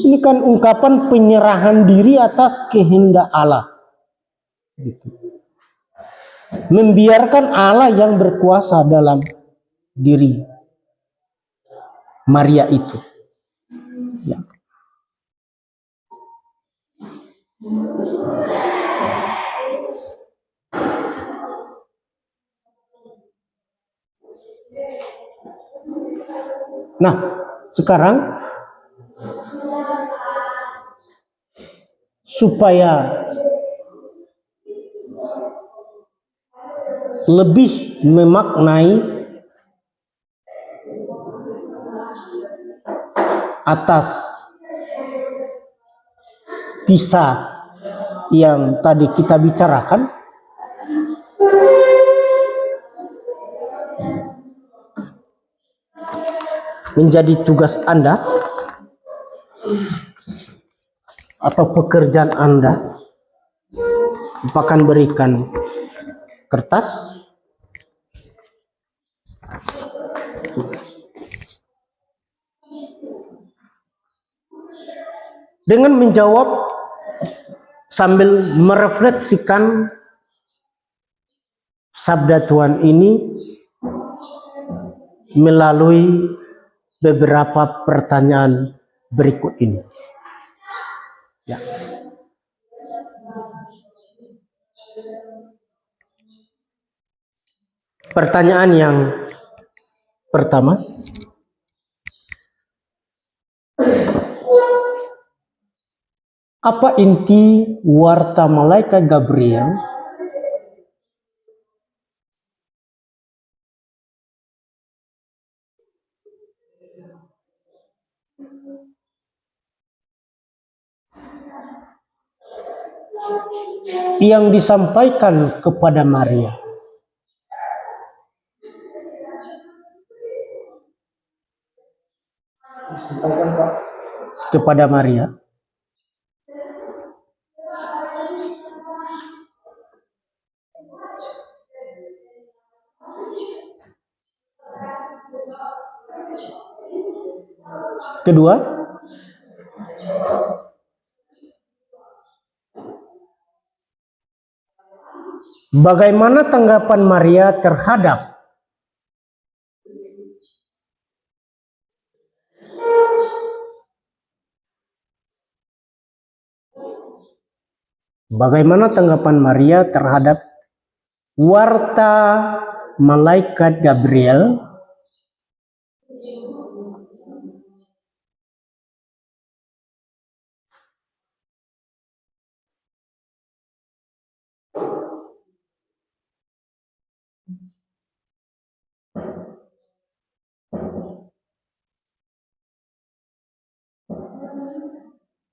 D: Ini kan ungkapan penyerahan diri atas kehendak Allah. Gitu. Membiarkan Allah yang berkuasa dalam diri Maria itu. Ya. Nah, sekarang supaya lebih memaknai atas kisah yang tadi kita bicarakan, menjadi tugas Anda atau pekerjaan Anda, akan berikan kertas, dengan menjawab sambil merefleksikan sabda Tuhan ini melalui beberapa pertanyaan berikut ini. Ya. Pertanyaan yang pertama, apa inti warta malaikat Gabriel yang disampaikan kepada Maria? Kepada Maria. Kedua, bagaimana tanggapan Maria terhadap warta malaikat Gabriel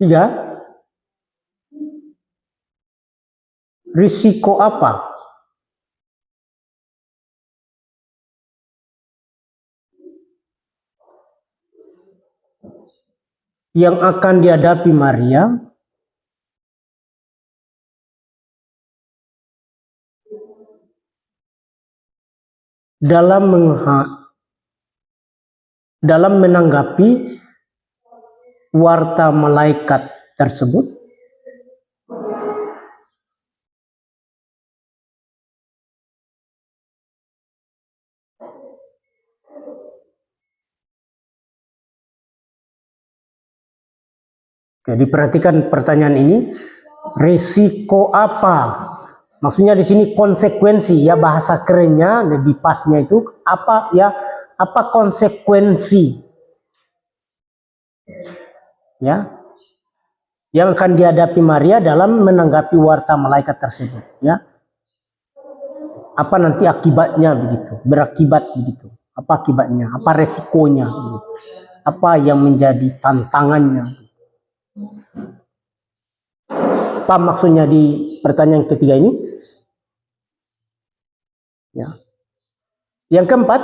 D: Tiga, risiko apa yang akan dihadapi Maria dalam menanggapi warta malaikat tersebut? Oke, diperhatikan pertanyaan ini. Risiko apa? Maksudnya di sini konsekuensi, ya, bahasa kerennya lebih pasnya itu apa, ya? Apa konsekuensi, ya, yang akan dihadapi Maria dalam menanggapi warta malaikat tersebut, ya? Apa nanti akibatnya begitu? Berakibat begitu? Apa akibatnya? Apa resikonya? Begitu. Apa yang menjadi tantangannya? Apa maksudnya di pertanyaan ketiga ini? Ya. Yang keempat,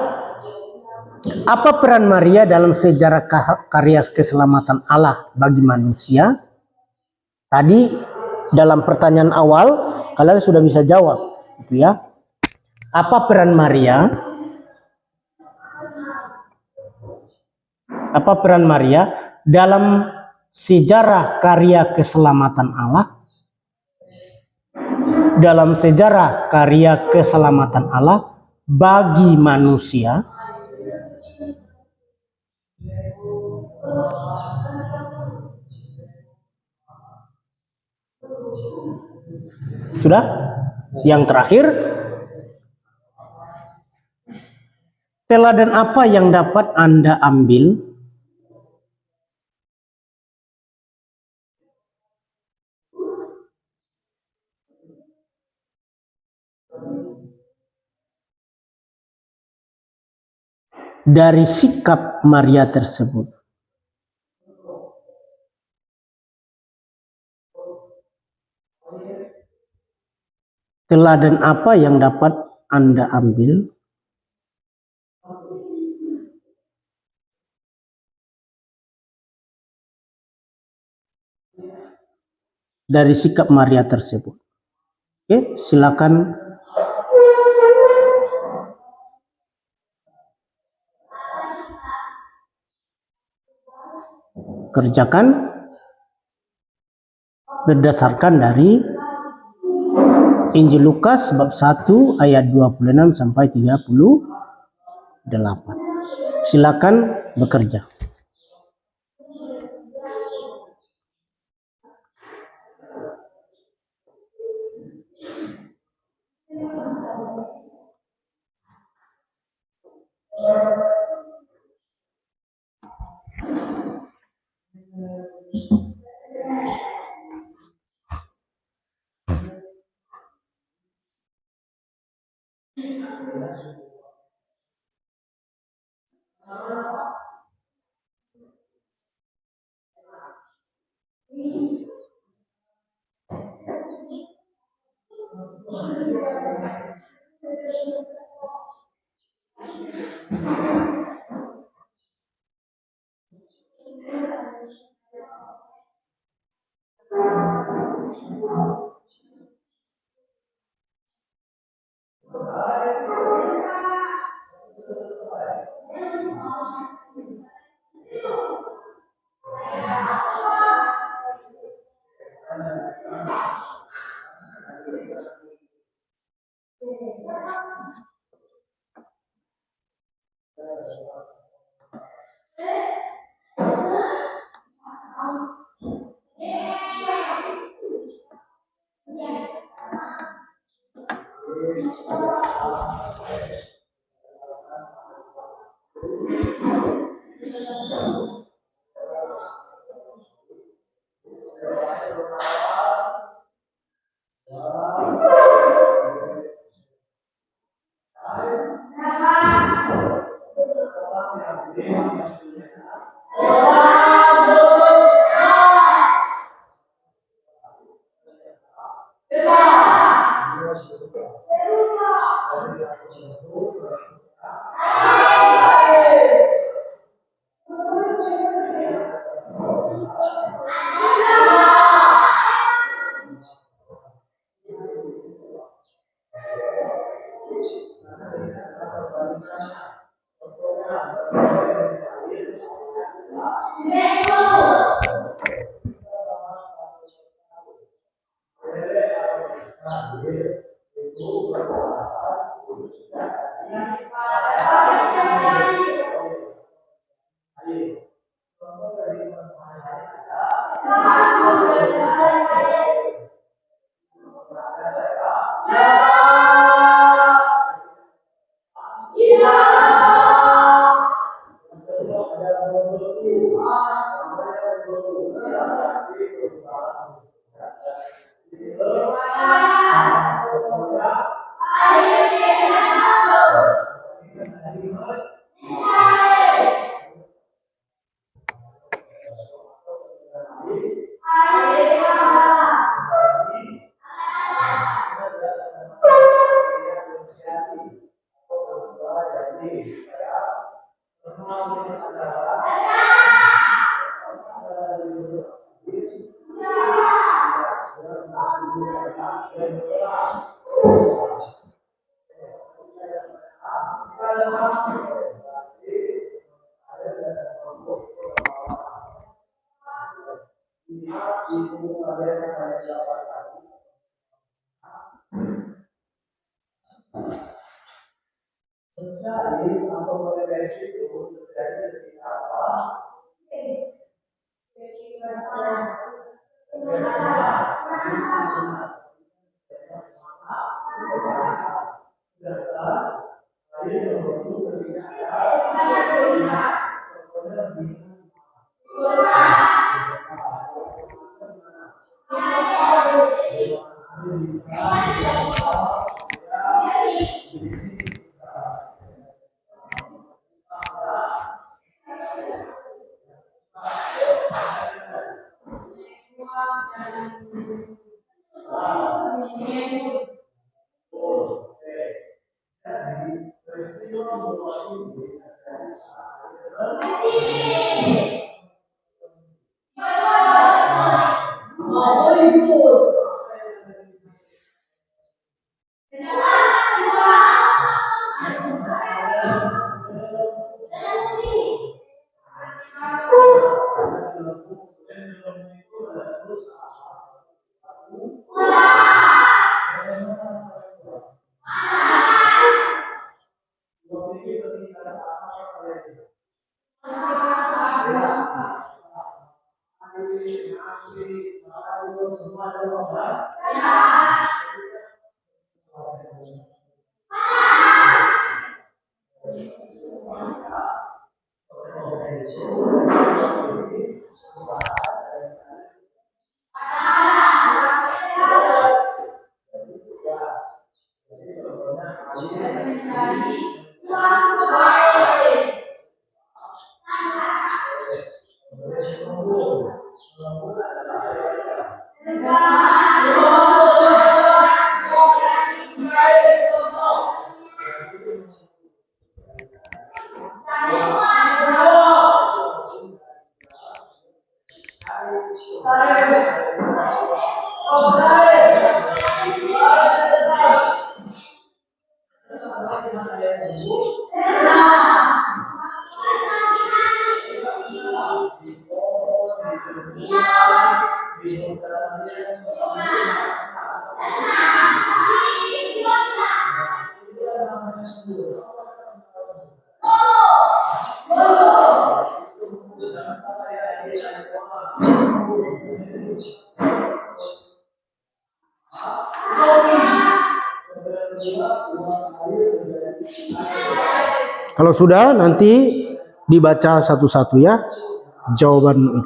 D: apa peran Maria dalam sejarah karya keselamatan Allah bagi manusia? Tadi dalam pertanyaan awal kalian sudah bisa jawab, gitu ya. Apa peran Maria? Apa peran Maria dalam sejarah karya keselamatan Allah? Dalam sejarah karya keselamatan Allah bagi manusia? Sudah? Yang terakhir, teladan apa yang dapat Anda ambil dari sikap Maria tersebut? Teladan apa yang dapat Anda ambil dari sikap Maria tersebut? Oke, silakan kerjakan berdasarkan dari Injil Lukas bab 1 ayat 26 sampai 38. Silakan bekerja. Kalau sudah, nanti dibaca satu-satu ya jawaban itu.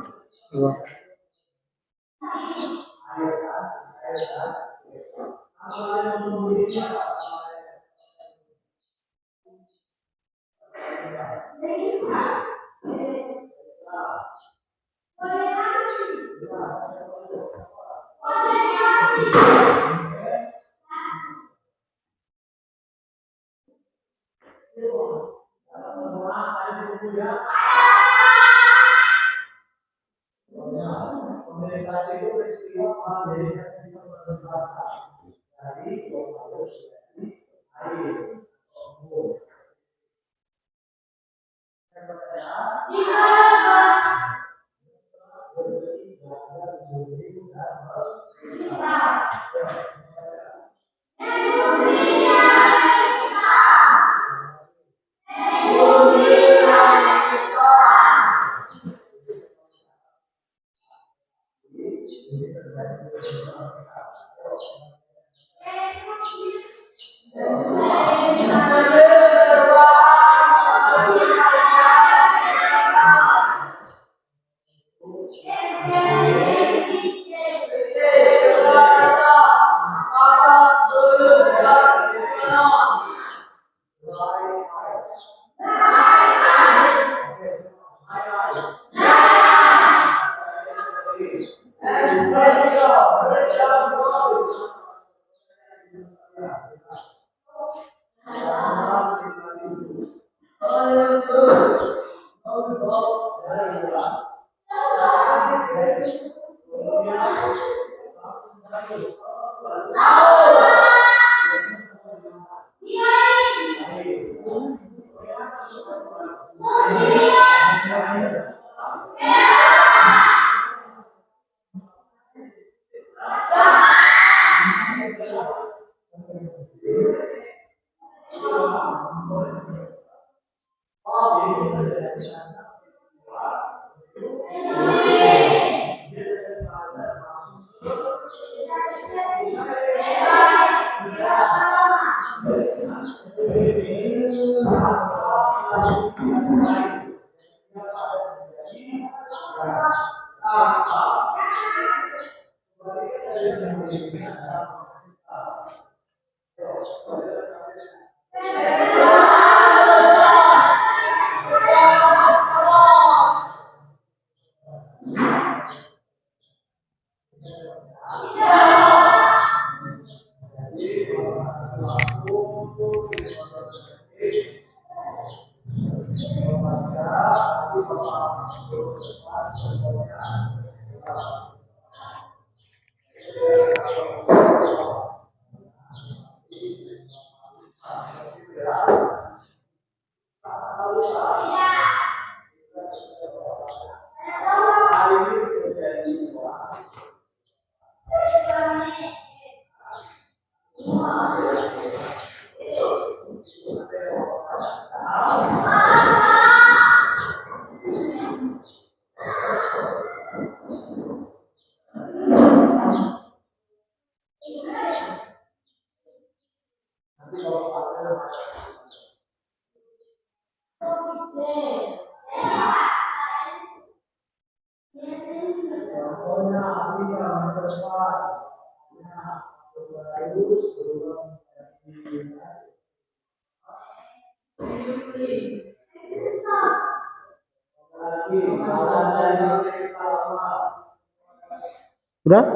D: Sudah?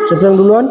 D: Siapa yang duluan?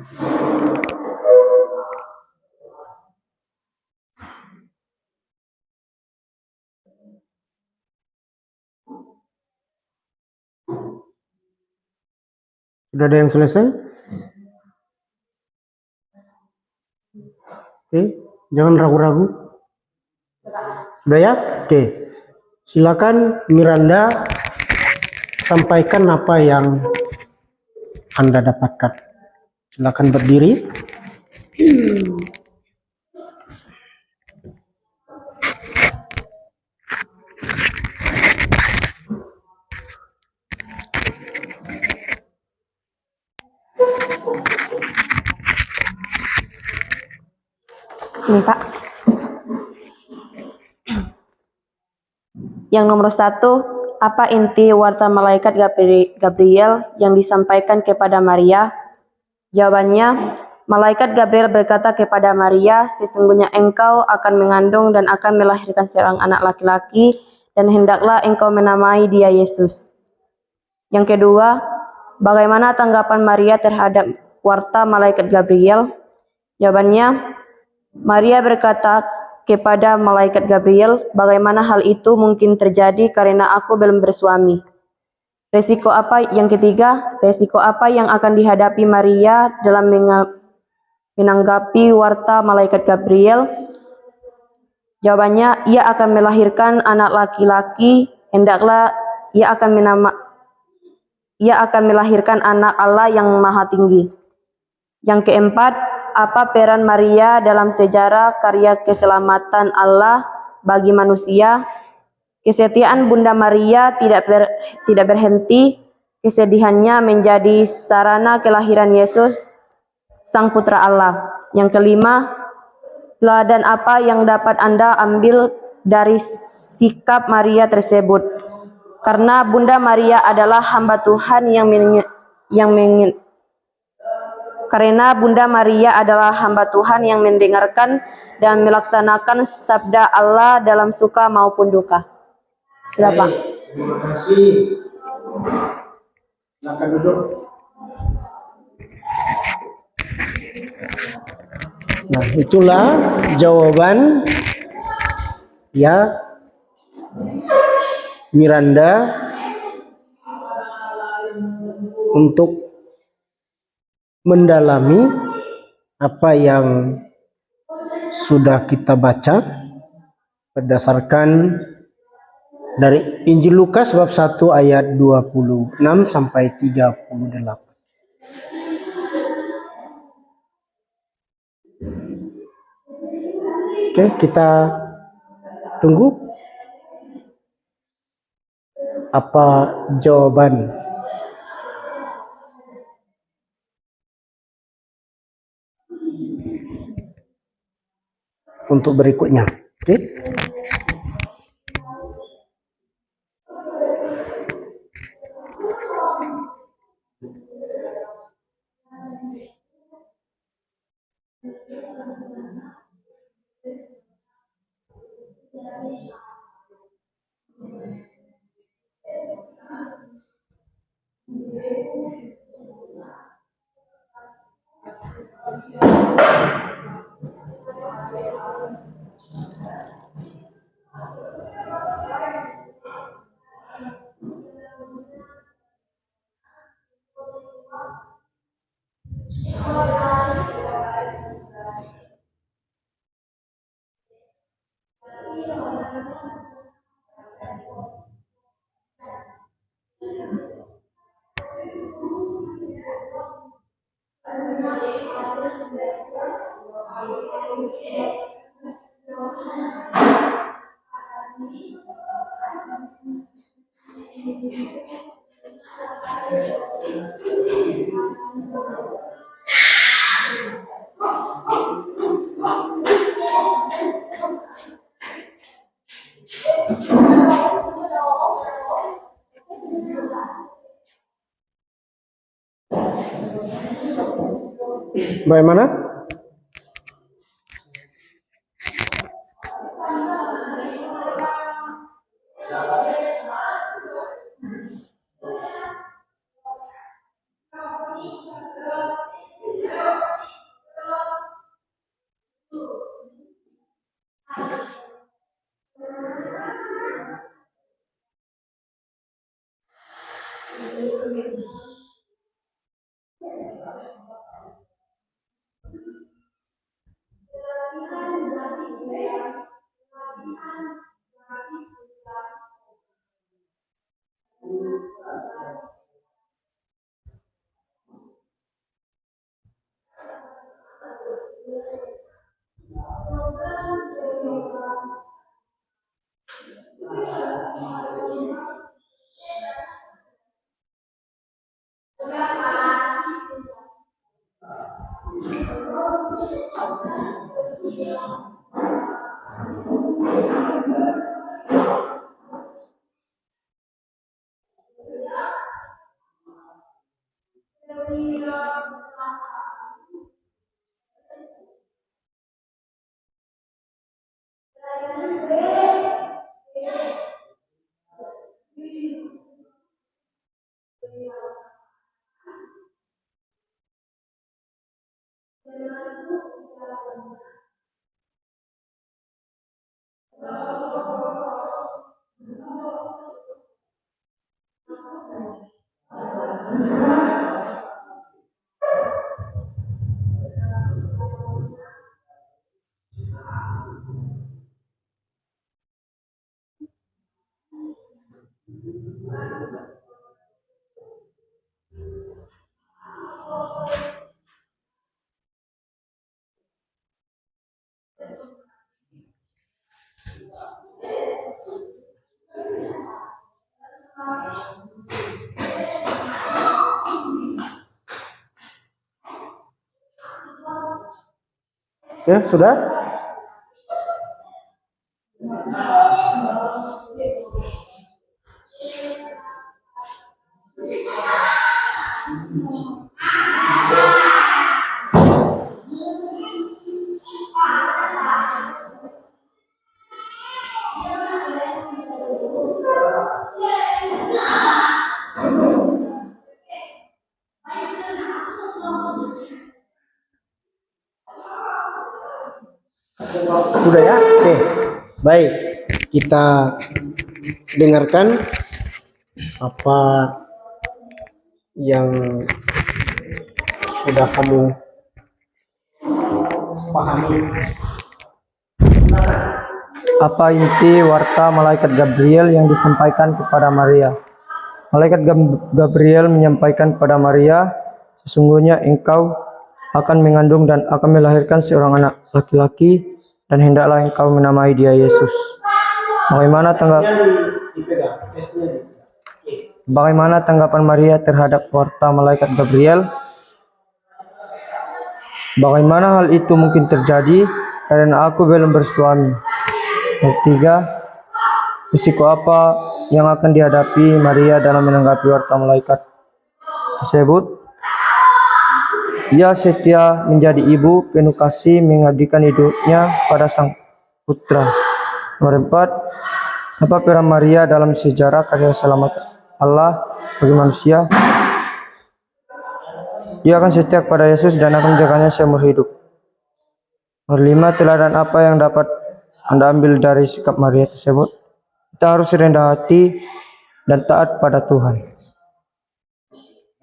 D: Sudah ada yang selesai? Oke, jangan ragu-ragu. Sudah ya? Oke. Silakan Miranda sampaikan apa yang Anda dapatkan. Silakan berdiri.
C: Sini Pak. Yang nomor 1, apa inti warta malaikat Gabriel yang disampaikan kepada Maria? Jawabannya, malaikat Gabriel berkata kepada Maria, sesungguhnya engkau akan mengandung dan akan melahirkan seorang anak laki-laki, dan hendaklah engkau menamai dia Yesus. Yang kedua, bagaimana tanggapan Maria terhadap warta malaikat Gabriel? Jawabannya, Maria berkata kepada malaikat Gabriel, bagaimana hal itu mungkin terjadi karena aku belum bersuami. Resiko apa? Yang ketiga, resiko apa yang akan dihadapi Maria dalam menanggapi warta malaikat Gabriel? Jawabannya, ia akan melahirkan anak laki-laki, hendaklah ia akan melahirkan anak Allah yang maha tinggi. Yang keempat, apa peran Maria dalam sejarah karya keselamatan Allah bagi manusia? Kesetiaan Bunda Maria tidak berhenti, kesedihannya menjadi sarana kelahiran Yesus, Sang Putra Allah. Yang kelima, teladan apa yang dapat Anda ambil dari sikap Maria tersebut? Karena Bunda Maria adalah hamba Tuhan karena Bunda Maria adalah hamba Tuhan yang mendengarkan dan melaksanakan sabda Allah dalam suka maupun duka. Sudah Pak.
D: Terima kasih. Silakan duduk. Nah, itulah jawaban ya Miranda untuk mendalami apa yang sudah kita baca berdasarkan dari Injil Lukas bab 1 ayat 26 sampai 38. Oke, kita tunggu apa jawaban untuk berikutnya. Oke. Bagaimana? Ya, sudah? Sudah ya? Oke. Baik. Kita dengarkan apa yang sudah kamu pahami.
B: Apa inti warta malaikat Gabriel yang disampaikan kepada Maria? Malaikat Gabriel menyampaikan kepada Maria, sesungguhnya engkau akan mengandung dan akan melahirkan seorang anak laki-laki, dan hendaklah engkau menamai dia Yesus. Bagaimana tanggapan Maria terhadap warta malaikat Gabriel? Bagaimana hal itu mungkin terjadi karena aku belum bersuami? Ketiga, risiko apa yang akan dihadapi Maria dalam menanggapi warta malaikat tersebut? Ia setia menjadi ibu penuh kasih, mengabdikan hidupnya pada sang putra. Nomor 4, apa peran Maria dalam sejarah karya selamat Allah bagi manusia? Ia akan setia kepada Yesus dan akan menjaganya seumur hidup. Nomor 5, teladan apa yang dapat Anda ambil dari sikap Maria tersebut? Kita harus rendah hati dan taat pada Tuhan.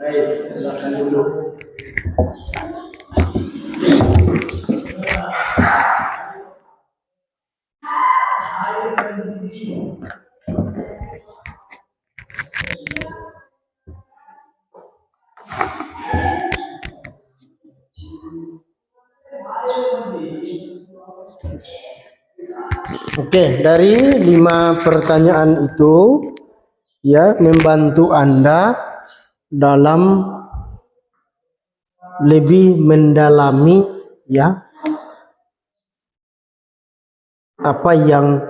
D: Baik, silakan dulu. Oke, dari 5 pertanyaan itu ya membantu Anda dalam lebih mendalami ya apa yang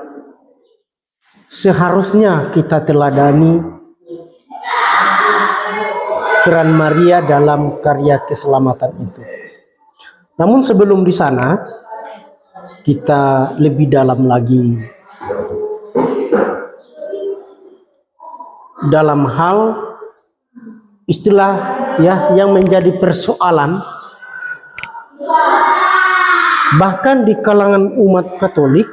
D: seharusnya kita teladani peran Maria dalam karya keselamatan itu. Namun sebelum di sana kita lebih dalam lagi dalam hal istilah ya yang menjadi persoalan bahkan di kalangan umat Katolik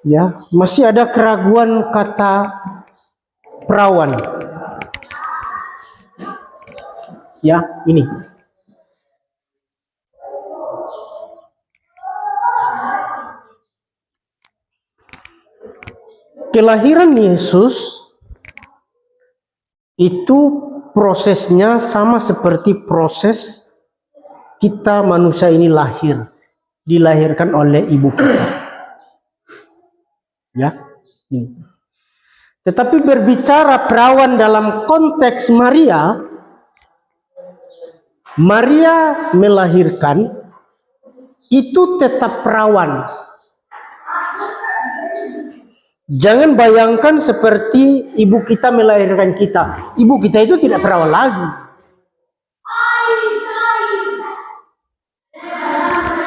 D: ya masih ada keraguan kata perawan Ya, ini. Kelahiran Yesus itu prosesnya sama seperti proses kita manusia ini lahir, dilahirkan oleh ibu kita. Ya, ini. Tetapi berbicara perawan dalam konteks Maria, Maria melahirkan itu tetap perawan. Jangan bayangkan seperti ibu kita melahirkan kita. Ibu kita itu tidak perawan lagi.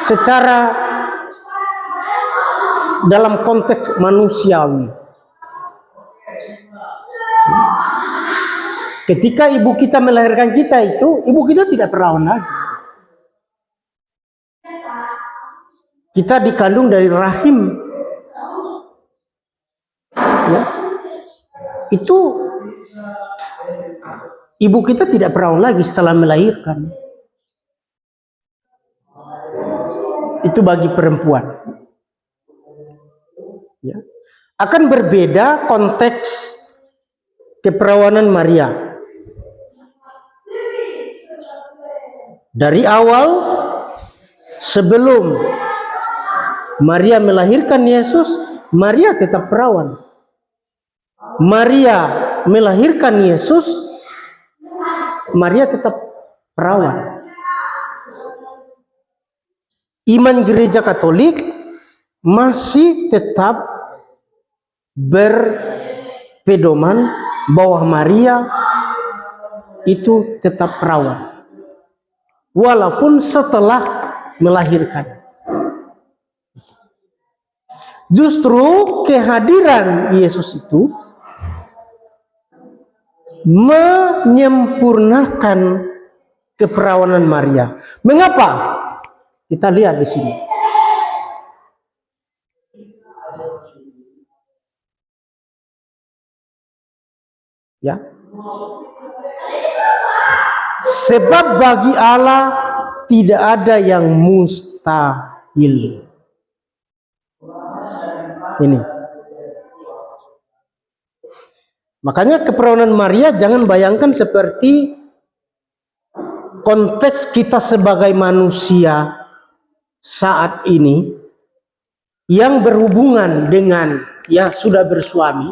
D: Secara dalam konteks manusiawi. Ketika ibu kita melahirkan kita itu, ibu kita tidak perawan lagi. Kita dikandung dari rahim. Ya. Itu ibu kita tidak perawan lagi setelah melahirkan. Itu bagi perempuan. Ya. Akan berbeda konteks keperawanan Maria. Dari awal, sebelum Maria melahirkan Yesus, Maria tetap perawan. Maria melahirkan Yesus, Maria tetap perawan. Iman gereja Katolik masih tetap berpedoman bahwa Maria itu tetap perawan, walaupun setelah melahirkan. Justru kehadiran Yesus itu menyempurnakan keperawanan Maria. Mengapa? Kita lihat di sini. Ya. Sebab bagi Allah tidak ada yang mustahil. Ini. Makanya keperawanan Maria jangan bayangkan seperti konteks kita sebagai manusia saat ini yang berhubungan dengan sudah bersuami.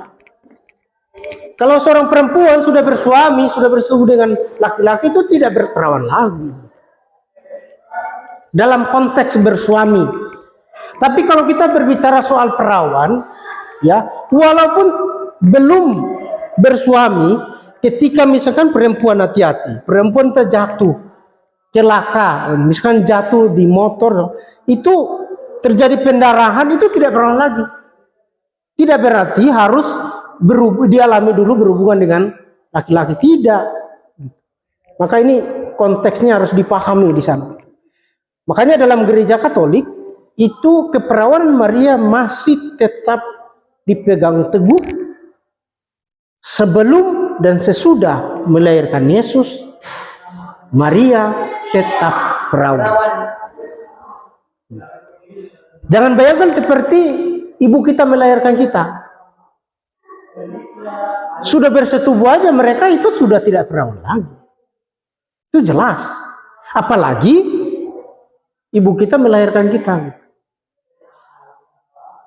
D: Kalau seorang perempuan sudah bersuami, sudah bersetubuh dengan laki-laki, itu tidak berperawan lagi dalam konteks bersuami. Tapi kalau kita berbicara soal perawan, walaupun belum bersuami, ketika misalkan perempuan hati-hati, perempuan terjatuh, celaka, misalkan jatuh di motor, itu terjadi pendarahan, itu tidak perawan lagi. Tidak berarti harus dialami dulu berhubungan dengan laki-laki, tidak. Maka ini konteksnya harus dipahami di sana. Makanya dalam gereja Katolik itu keperawanan Maria masih tetap dipegang teguh sebelum dan sesudah melahirkan Yesus. Maria tetap perawan. Jangan bayangkan seperti ibu kita melahirkan kita. Sudah bersetubuh aja mereka itu sudah tidak perawan lagi. Itu jelas. Apalagi ibu kita melahirkan kita.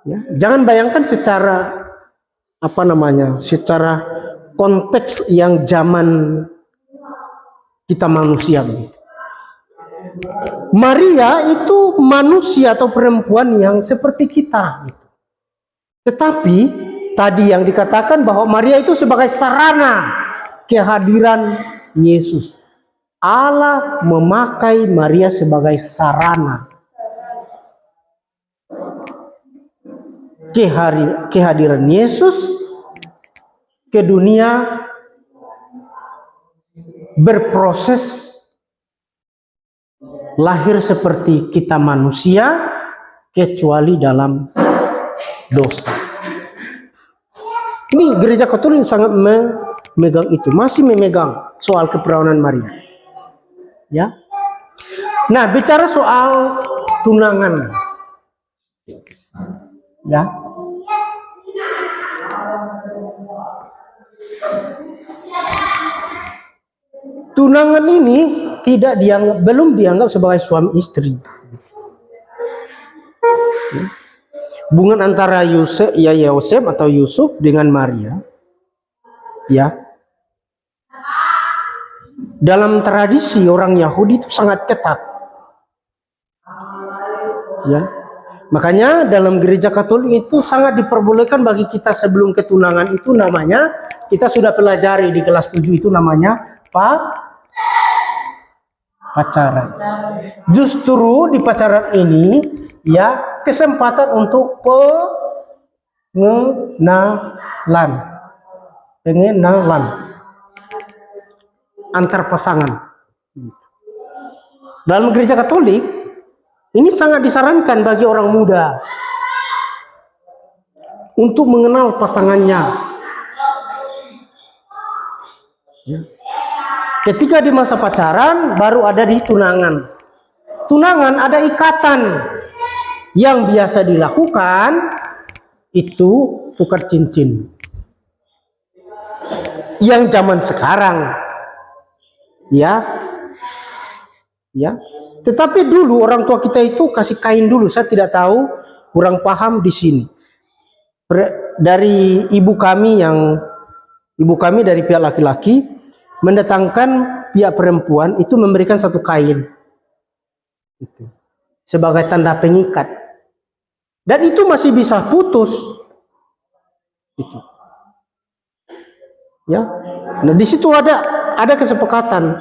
D: Ya, jangan bayangkan secara secara konteks yang zaman kita manusia begitu. Maria itu manusia atau perempuan yang seperti kita. Tetapi tadi yang dikatakan bahwa Maria itu sebagai sarana kehadiran Yesus. Allah memakai Maria sebagai sarana kehadiran Yesus ke dunia, berproses lahir seperti kita manusia, kecuali dalam dosa. Ini gereja Katolik sangat memegang itu, masih memegang soal keperawanan Maria. Ya. Nah, bicara soal tunangan. Ya. Tunangan ini belum dianggap sebagai suami istri. Hubungan antara Yosef atau Yusuf dengan Maria, ya, dalam tradisi orang Yahudi itu sangat ketat, ya. Makanya dalam gereja Katolik itu sangat diperbolehkan bagi kita sebelum ketunangan itu namanya, kita sudah pelajari di kelas 7 itu namanya pacaran. Justru di pacaran ini ya kesempatan untuk pengenalan antar pasangan. Dalam gereja Katolik ini sangat disarankan bagi orang muda untuk mengenal pasangannya. Ya. Ketika di masa pacaran baru ada di tunangan. Tunangan ada ikatan yang biasa dilakukan itu tukar cincin. Yang zaman sekarang, ya. Tetapi dulu orang tua kita itu kasih kain dulu. Saya tidak tahu, kurang paham di sini. Dari ibu kami dari pihak laki-laki mendatangkan pihak perempuan itu memberikan satu kain itu sebagai tanda pengikat, dan itu masih bisa putus itu, ya. Nah di situ ada kesepakatan,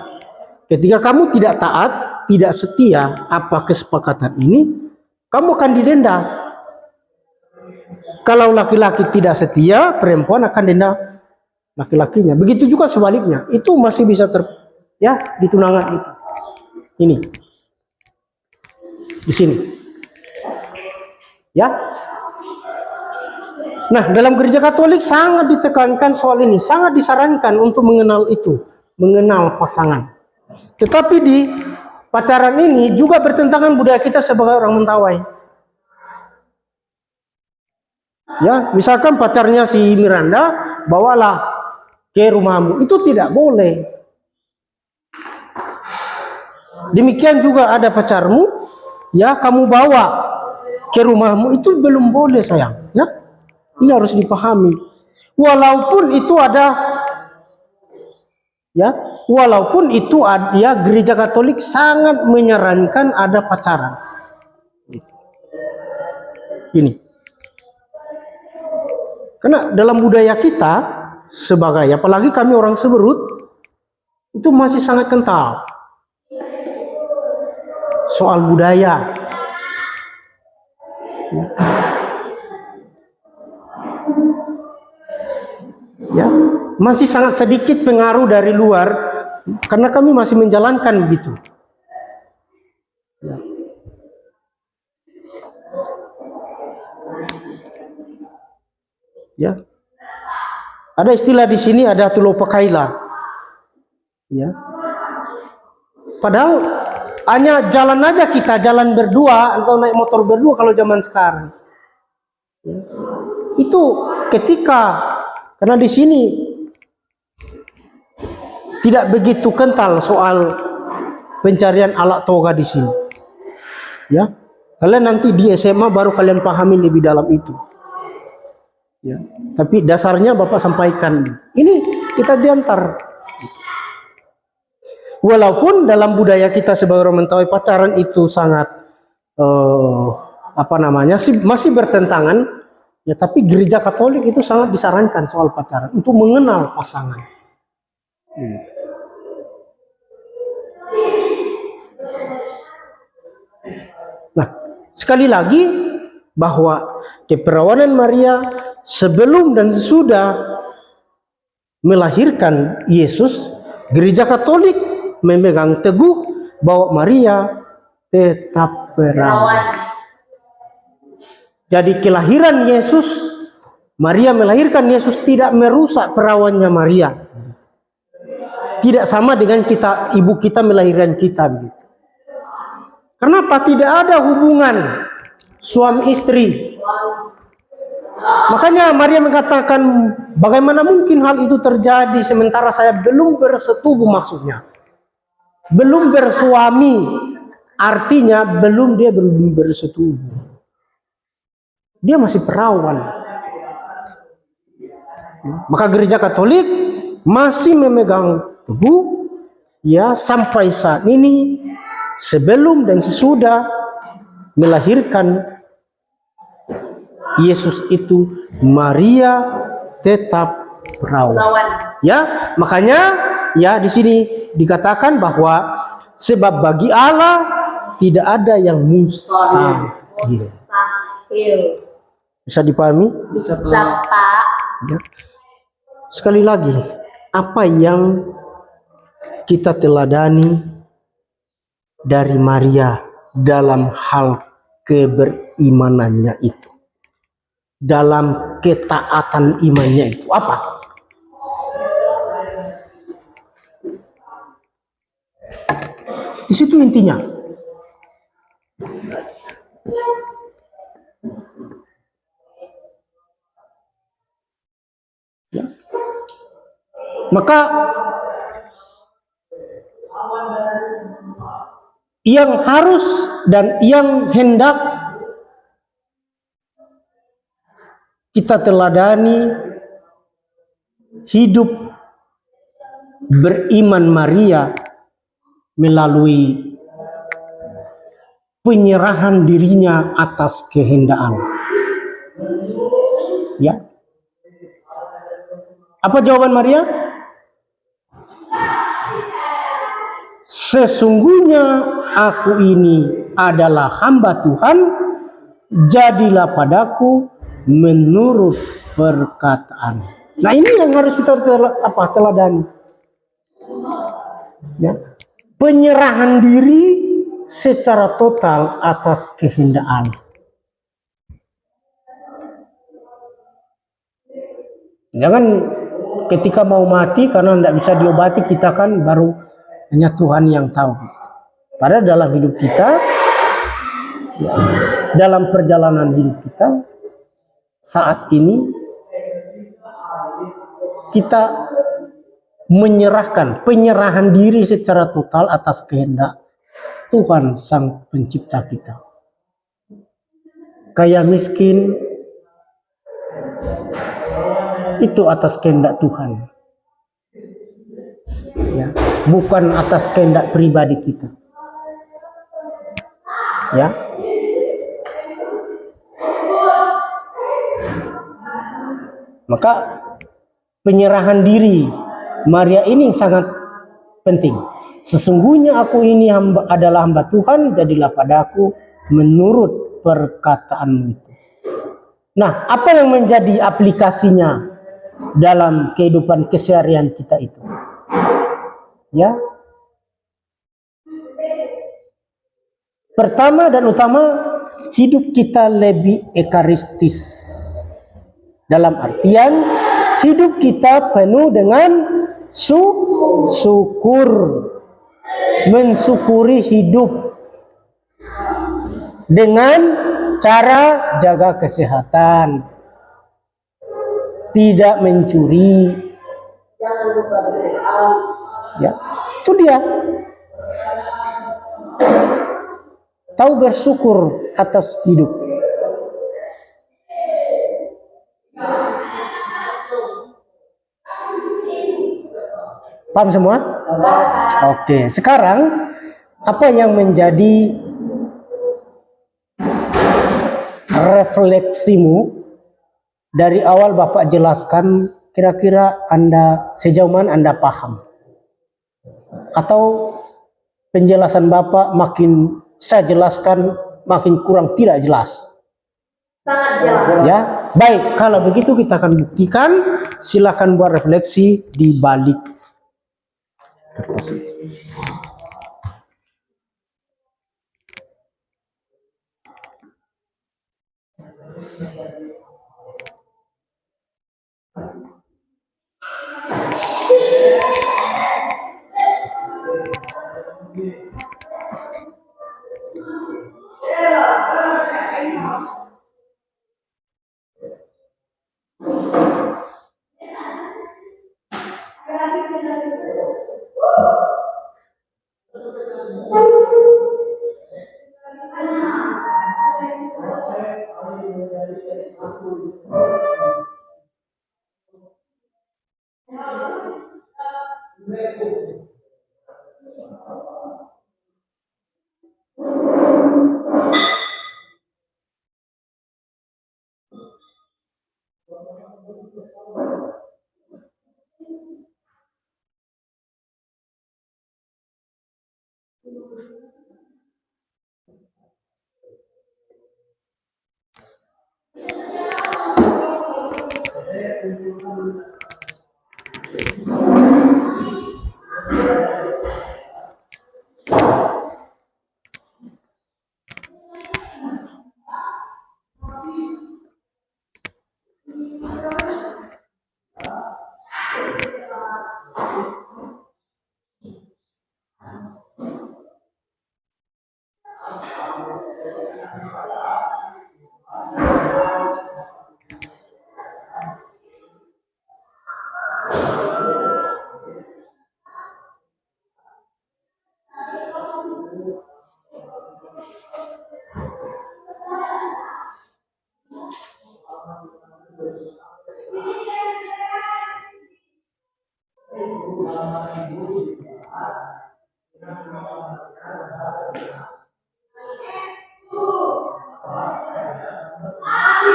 D: ketika kamu tidak taat, tidak setia apa kesepakatan ini, kamu akan didenda. Kalau laki-laki tidak setia, perempuan akan denda laki-lakinya. Begitu juga sebaliknya. Itu masih bisa di tunangan itu. Ini. Di sini. Ya. Nah, dalam gereja Katolik sangat ditekankan soal ini, sangat disarankan untuk mengenal pasangan. Tetapi di pacaran ini juga bertentangan budaya kita sebagai orang Mentawai. Ya, misalkan pacarnya si Miranda, bawalah ke rumahmu, itu tidak boleh. Demikian juga ada pacarmu, ya kamu bawa ke rumahmu, itu belum boleh sayang. Ya, ini harus dipahami. Walaupun itu gereja Katolik sangat menyarankan ada pacaran. Ini. Karena dalam budaya kita apalagi kami orang Seberut, itu masih sangat kental soal budaya. Ya, masih sangat sedikit pengaruh dari luar karena kami masih menjalankan begitu. Ya. Ya. Ada istilah di sini, ada tulo pakaila. Ya. Padahal hanya jalan aja kita, jalan berdua atau naik motor berdua kalau zaman sekarang. Ya. Itu karena di sini tidak begitu kental soal pencarian alat toga di sini. Ya. Kalian nanti di SMA baru kalian pahami lebih dalam itu. Ya, tapi dasarnya Bapak sampaikan. Ini kita diantar. Walaupun dalam budaya kita sebagai orang Mentawai pacaran itu sangat masih bertentangan, ya, tapi gereja Katolik itu sangat disarankan soal pacaran untuk mengenal pasangan. Nah, sekali lagi bahwa keperawanan Maria sebelum dan sesudah melahirkan Yesus, gereja Katolik memegang teguh bahwa Maria tetap perawan. Jadi kelahiran Yesus, Maria melahirkan Yesus tidak merusak perawannya Maria. tidak sama dengan kita, ibu kita melahirkan kita begitu. Kenapa? Tidak ada hubungan suami istri. Makanya Maria mengatakan, bagaimana mungkin hal itu terjadi sementara saya belum bersetubuh, maksudnya belum bersuami, artinya dia belum bersetubuh, dia masih perawan. Maka gereja Katolik masih memegang teguh ya sampai saat ini, sebelum dan sesudah melahirkan Yesus itu, Maria tetap perawan. Ya, makanya ya di sini dikatakan bahwa sebab bagi Allah tidak ada yang mustahil. Bisa dipahami?
C: Bisa, Pak.
D: Ya. Sekali lagi, apa yang kita teladani dari Maria dalam hal keberimanannya itu, dalam ketaatan imannya itu apa? Di situ intinya. Ya. Maka yang harus dan yang hendak kita teladani hidup beriman Maria melalui penyerahan dirinya atas kehendak Allah. Ya. Apa jawaban Maria? Sesungguhnya aku ini adalah hamba Tuhan, jadilah padaku menurut perkataan. Nah, ini yang harus kita teladani. Ya. Penyerahan diri secara total atas kehendak Allah. Jangan ketika mau mati karena tidak bisa diobati, kita kan baru hanya Tuhan yang tahu. Padahal dalam hidup kita, ya, dalam perjalanan hidup kita saat ini, kita menyerahkan penyerahan diri secara total atas kehendak Tuhan Sang Pencipta kita. Kaya miskin itu atas kehendak Tuhan, ya, bukan atas kehendak pribadi kita. Ya, maka penyerahan diri Maria ini sangat penting. Sesungguhnya aku ini adalah hamba Tuhan, jadilah padaku menurut perkataanmu itu. Nah, apa yang menjadi aplikasinya dalam kehidupan keseharian kita itu? Ya. Pertama dan utama, hidup kita lebih ekaristis. Dalam artian, hidup kita penuh dengan syukur. Mensyukuri hidup dengan cara jaga kesehatan, tidak mencuri.
C: Jangan lupa berdoa.
D: Ya, itu dia. Tahu bersyukur atas hidup. Paham semua? Oke, sekarang apa yang menjadi refleksimu dari awal Bapak jelaskan, kira-kira sejauh mana Anda paham? Atau penjelasan Bapak makin saya jelaskan makin kurang tidak jelas?
C: Sangat jelas.
D: Ya, baik. Kalau begitu kita akan buktikan. Silakan buat refleksi di balik kertas ini.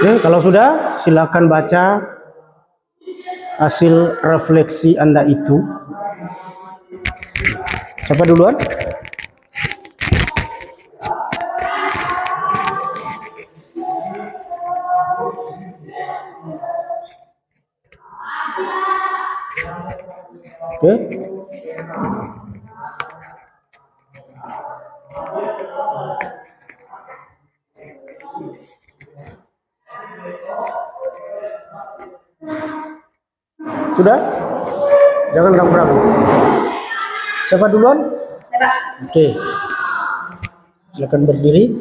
D: Ya, kalau sudah, silakan baca hasil refleksi Anda itu. Siapa duluan? Oke. Sudah? Jangan ragu-ragu. Siapa duluan? Oke. Silakan berdiri.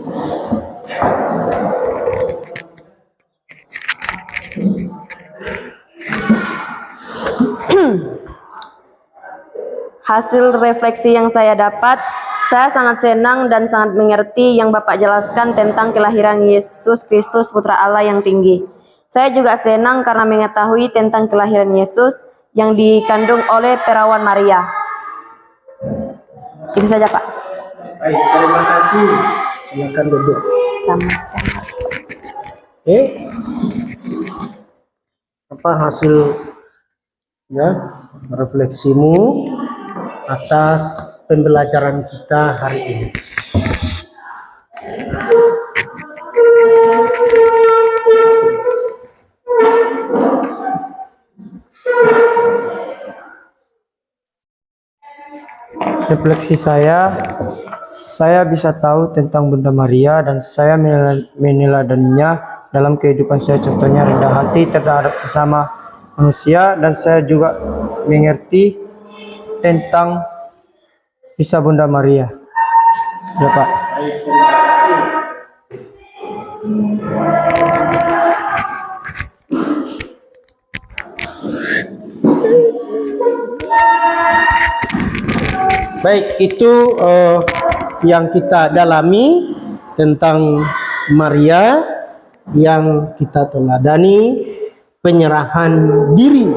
C: Hasil refleksi yang saya dapat, saya sangat senang dan sangat mengerti yang Bapak jelaskan tentang kelahiran Yesus Kristus Putra Allah yang tinggi. Saya juga senang karena mengetahui tentang kelahiran Yesus yang dikandung oleh perawan Maria. Itu saja, Pak.
D: Baik, terima kasih. Silakan duduk.
C: Sama-sama.
D: Oke. Apa hasil ya refleksimu atas pembelajaran kita hari ini?
B: Refleksi saya bisa tahu tentang Bunda Maria dan saya meneladaninya dalam kehidupan saya. Contohnya rendah hati terhadap sesama manusia, dan saya juga mengerti tentang kisah Bunda Maria. Ya, Pak.
D: Baik, itu yang kita dalami tentang Maria, yang kita teladani penyerahan diri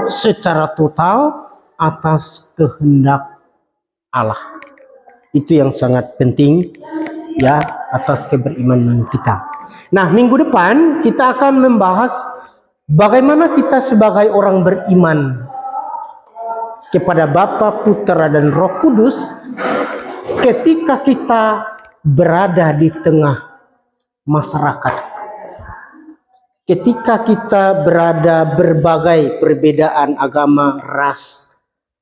D: secara total atas kehendak Allah. Itu yang sangat penting ya atas keberimanan kita. Nah, minggu depan kita akan membahas bagaimana kita sebagai orang beriman kepada Bapa, Putra, dan Roh Kudus ketika kita berada di tengah masyarakat. Ketika kita berada berbagai perbedaan agama, ras,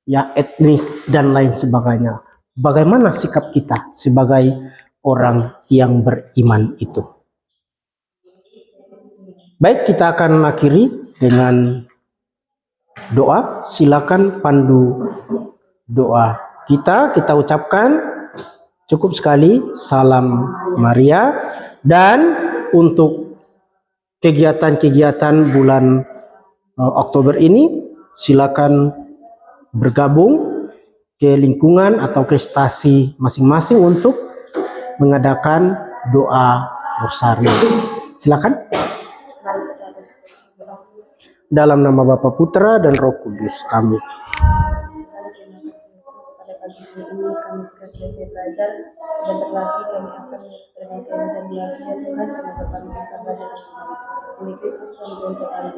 D: ya etnis, dan lain sebagainya. Bagaimana sikap kita sebagai orang yang beriman itu? Baik, kita akan akhiri dengan doa. Silakan pandu doa kita ucapkan cukup sekali salam Maria, dan untuk kegiatan-kegiatan bulan Oktober ini silakan bergabung ke lingkungan atau ke stasi masing-masing untuk mengadakan doa rosari. Silakan. Dalam nama Bapa, Putra, dan Roh Kudus. Amin.
C: pagi ini kami sudah selesai belajar. Sebentar lagi kami akan bernyanyi dan lagi ya Tuhan, semoga kami bisa belajar demi Kristus dan untuk kami.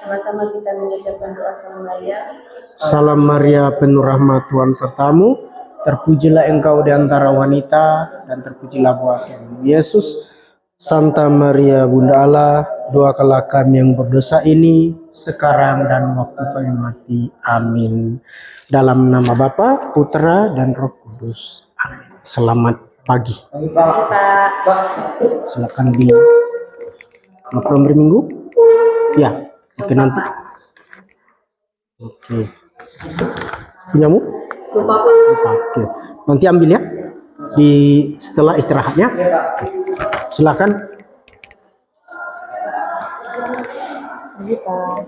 C: Sama-sama kita mengucapkan doa Salam Maria.
D: Salam Maria, penuh rahmat, Tuhan sertamu. Terpujilah engkau di antara wanita, dan terpujilah buah tubuhmu Yesus. Santa Maria, Bunda Allah, doakanlah kami yang berdosa ini, sekarang dan waktu kami mati. Amin. Dalam nama Bapa, Putra, dan Roh Kudus. Amin. Selamat pagi.
C: Pak.
D: Silakan di laporan hari Minggu. Ya, oke nanti. Oke. Punyamu?
C: Lupa Pak.
D: Lupa. Oke. Nanti ambil ya. Di setelah istirahatnya. Oke. Silakan.
C: Lupa.